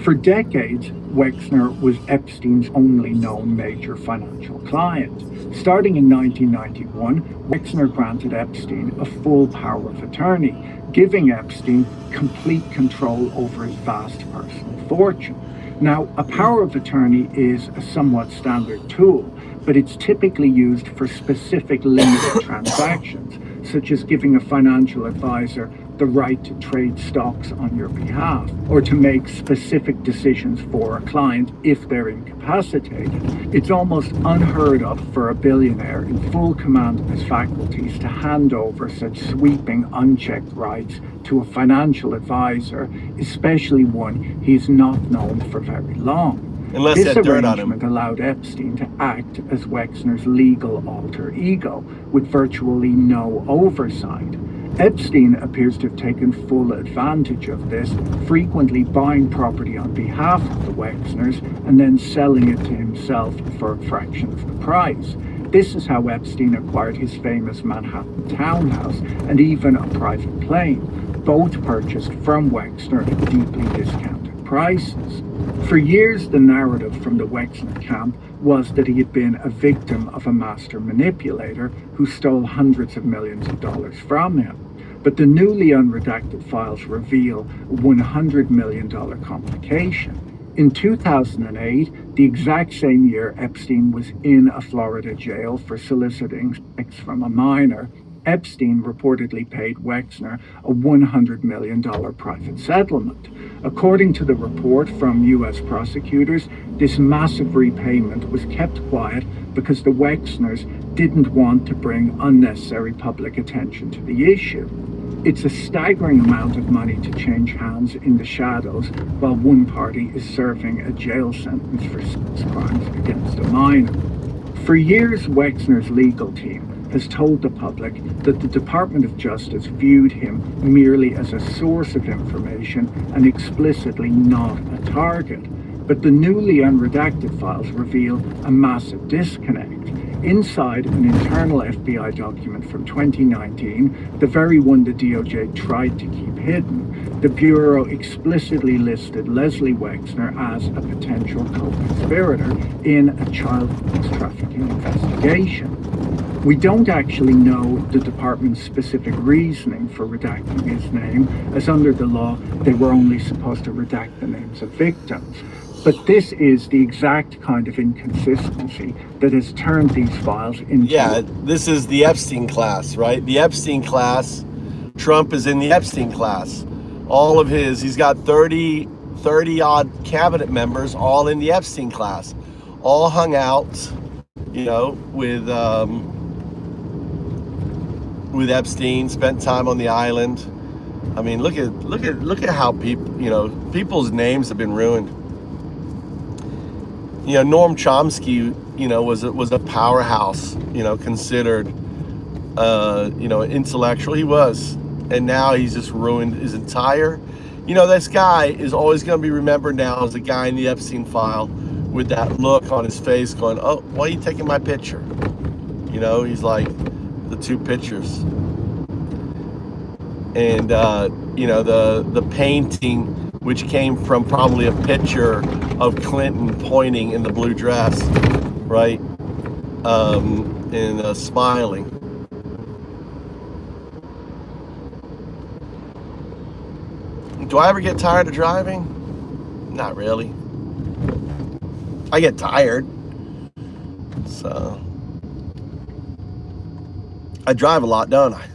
For decades, Wexner was Epstein's only known major financial client. Starting in 1991, Wexner granted Epstein a full power of attorney, giving Epstein complete control over his vast personal fortune. Now, a power of attorney is a somewhat standard tool, but it's typically used for specific limited transactions, such as giving a financial advisor the right to trade stocks on your behalf, or to make specific decisions for a client if they're incapacitated. It's almost unheard of for a billionaire in full command of his faculties to hand over such sweeping, unchecked rights to a financial advisor, especially one he's not known for very long. Unless this dirt on arrangement him. allowed Epstein to act as Wexner's legal alter ego, with virtually no oversight. Epstein appears to have taken full advantage of this, frequently buying property on behalf of the Wexners and then selling it to himself for a fraction of the price. This is how Epstein acquired his famous Manhattan townhouse and even a private plane, both purchased from Wexner at deeply discounted prices. For years, the narrative from the Wexner camp was that he had been a victim of a master manipulator who stole hundreds of millions of dollars from him. But the newly unredacted files reveal a $100 million complication. In 2008, the exact same year Epstein was in a Florida jail for soliciting sex from a minor, Epstein reportedly paid Wexner a $100 million private settlement. According to the report from U.S. prosecutors, this massive repayment was kept quiet because the Wexners didn't want to bring unnecessary public attention to the issue. It's a staggering amount of money to change hands in the shadows while one party is serving a jail sentence for sex crimes against a minor. For years, Wexner's legal team has told the public that the Department of Justice viewed him merely as a source of information and explicitly not a target. But the newly unredacted files reveal a massive disconnect. Inside an internal FBI document from 2019, the very one the DOJ tried to keep hidden, the Bureau explicitly listed Leslie Wexner as a potential co-conspirator in a child sex trafficking investigation. We don't actually know the department's specific reasoning for redacting his name, as under the law, they were only supposed to redact the names of victims. But this is the exact kind of inconsistency that has turned these files into... Yeah, this is the Epstein class, right? The Epstein class, Trump is in the Epstein class. All of he's got 30 odd cabinet members, all in the Epstein class. All hung out, with with Epstein, spent time on the island. I mean, look at how people, people's names have been ruined. Noam Chomsky, was a powerhouse, considered, intellectual. He was, and now he's just ruined his entire. This guy is always going to be remembered now as the guy in the Epstein file with that look on his face, going, "Oh, why are you taking my picture?" He's like the two pictures. And the painting, which came from probably a picture of Clinton pointing in the blue dress, right, and smiling. Do I ever get tired of driving? Not really. I get tired, so I drive a lot, don't I?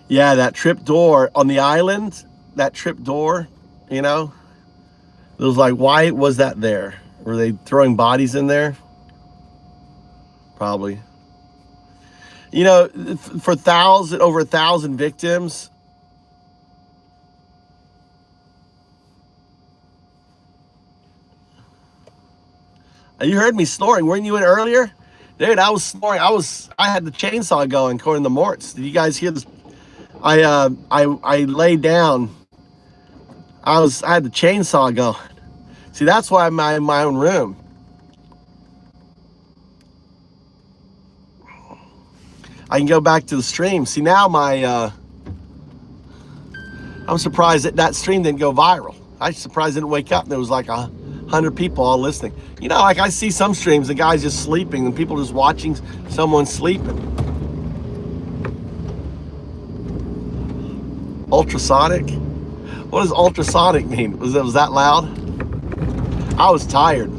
Yeah, that trip door on the island, that trip door, it was like, why was that there? Were they throwing bodies in there? Probably. For over 1,000 victims. You heard me snoring, weren't you in earlier? Dude, I was snoring. I had the chainsaw going, according to Mort's. Did you guys hear this? I laid down. I had the chainsaw going. See, that's why I'm in my own room. I can go back to the stream. See, now I'm surprised that stream didn't go viral. I'm surprised it didn't wake up and there was like 100 people all listening. Like I see some streams, the guy's just sleeping and people just watching someone sleeping. Ultrasonic? What does ultrasonic mean? Was that loud? I was tired.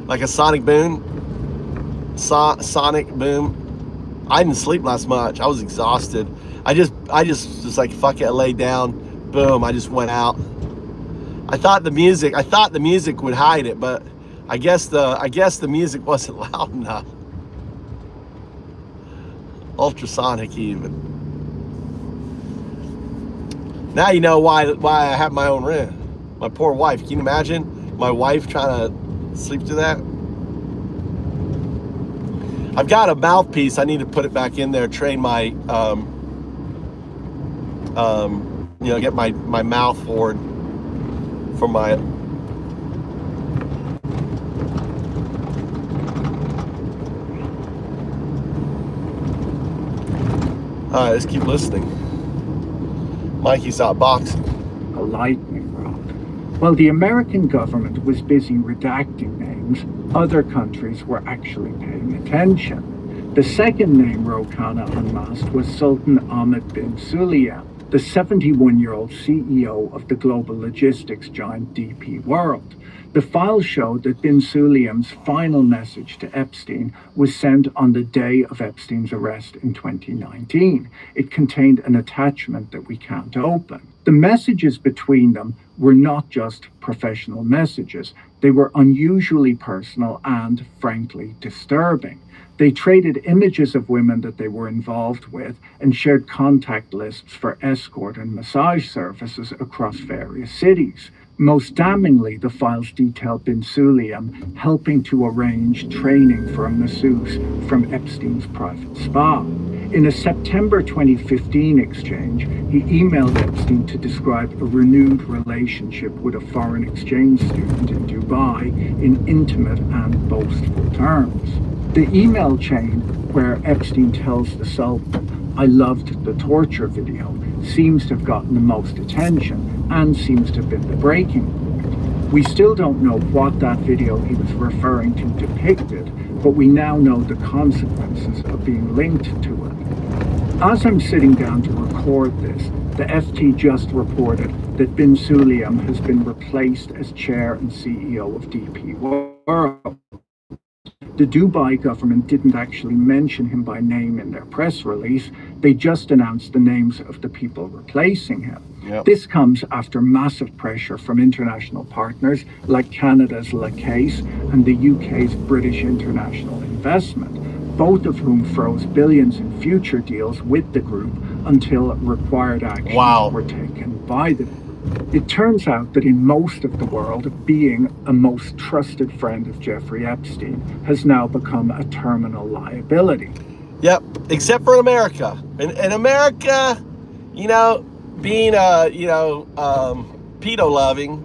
Like a sonic boom? Sonic boom. I didn't sleep last much. I was exhausted. I just was like, fuck it, I laid down. Boom, I just went out. I thought the music would hide it, but I guess the music wasn't loud enough. Ultrasonic even. Now you know why I have my own room. My poor wife. Can you imagine my wife trying to sleep through that? I've got a mouthpiece. I need to put it back in there. Train my get my mouth forward for my. All right, let's keep listening. Mikey's out boxing. A lightning rod. While the American government was busy redacting names, other countries were actually paying attention. The second name Rokana unmasked was Sultan Ahmed bin Sulayem, the 71-year-old CEO of the global logistics giant DP World. The files showed that bin Sulayem's final message to Epstein was sent on the day of Epstein's arrest in 2019. It contained an attachment that we can't open. The messages between them were not just professional messages. They were unusually personal and, frankly, disturbing. They traded images of women that they were involved with and shared contact lists for escort and massage services across various cities. Most damningly, the files detailed bin Sulayem helping to arrange training for a masseuse from Epstein's private spa. In a September 2015 exchange, he emailed Epstein to describe a renewed relationship with a foreign exchange student in Dubai in intimate and boastful terms. The email chain where Epstein tells the Sultan, "I loved the torture video," seems to have gotten the most attention and seems to have been the breaking point. We still don't know what that video he was referring to depicted, but we now know the consequences of being linked to it. As I'm sitting down to record this, the FT just reported that bin Sulayem has been replaced as chair and CEO of DP World. The Dubai government didn't actually mention him by name in their press release. They just announced the names of the people replacing him. Yep. This comes after massive pressure from international partners like Canada's La Caisse and the UK's British International Investment, both of whom froze billions in future deals with the group until required actions were taken by the group. It turns out that in most of the world, being a most trusted friend of Jeffrey Epstein has now become a terminal liability. Yep, except for America. In America, you know, being pedo loving,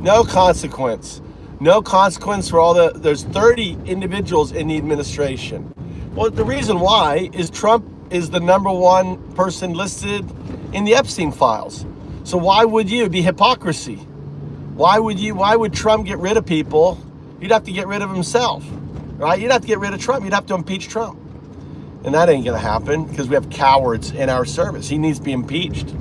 no consequence. No consequence for all there's 30 individuals in the administration. Well, the reason why is Trump is the #1 person listed in the Epstein files. So why would you? It'd be hypocrisy. Why would Trump get rid of people? He'd have to get rid of himself, right? You'd have to get rid of Trump. You'd have to impeach Trump. And that ain't gonna happen because we have cowards in our service. He needs to be impeached.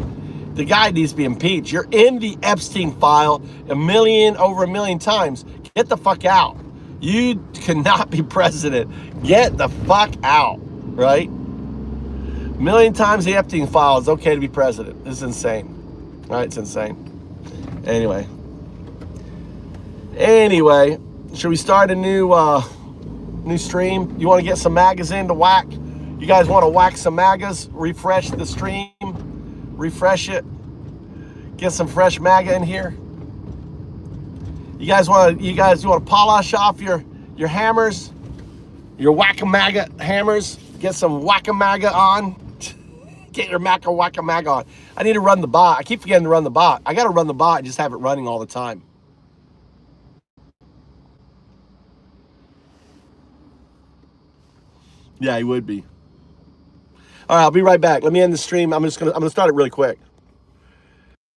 The guy needs to be impeached. You're in the Epstein file over a million times. Get the fuck out. You cannot be president. Get the fuck out, right? A million times the Epstein file is okay to be president. This is insane. Right, it's insane. Anyway, should we start a new stream? You want to get some MAGAs in to whack? You guys want to whack some MAGAs? Refresh the stream, refresh it, get some fresh MAGA in here. You guys want to polish off your hammers, your whack-a-MAGA hammers? Get some whack-a-MAGA on. Get your whack-a-MAGA on. I need to run the bot. I keep forgetting to run the bot. I got to run the bot and just have it running all the time. Yeah, he would be. All right, I'll be right back. Let me end the stream. I'm gonna start it really quick.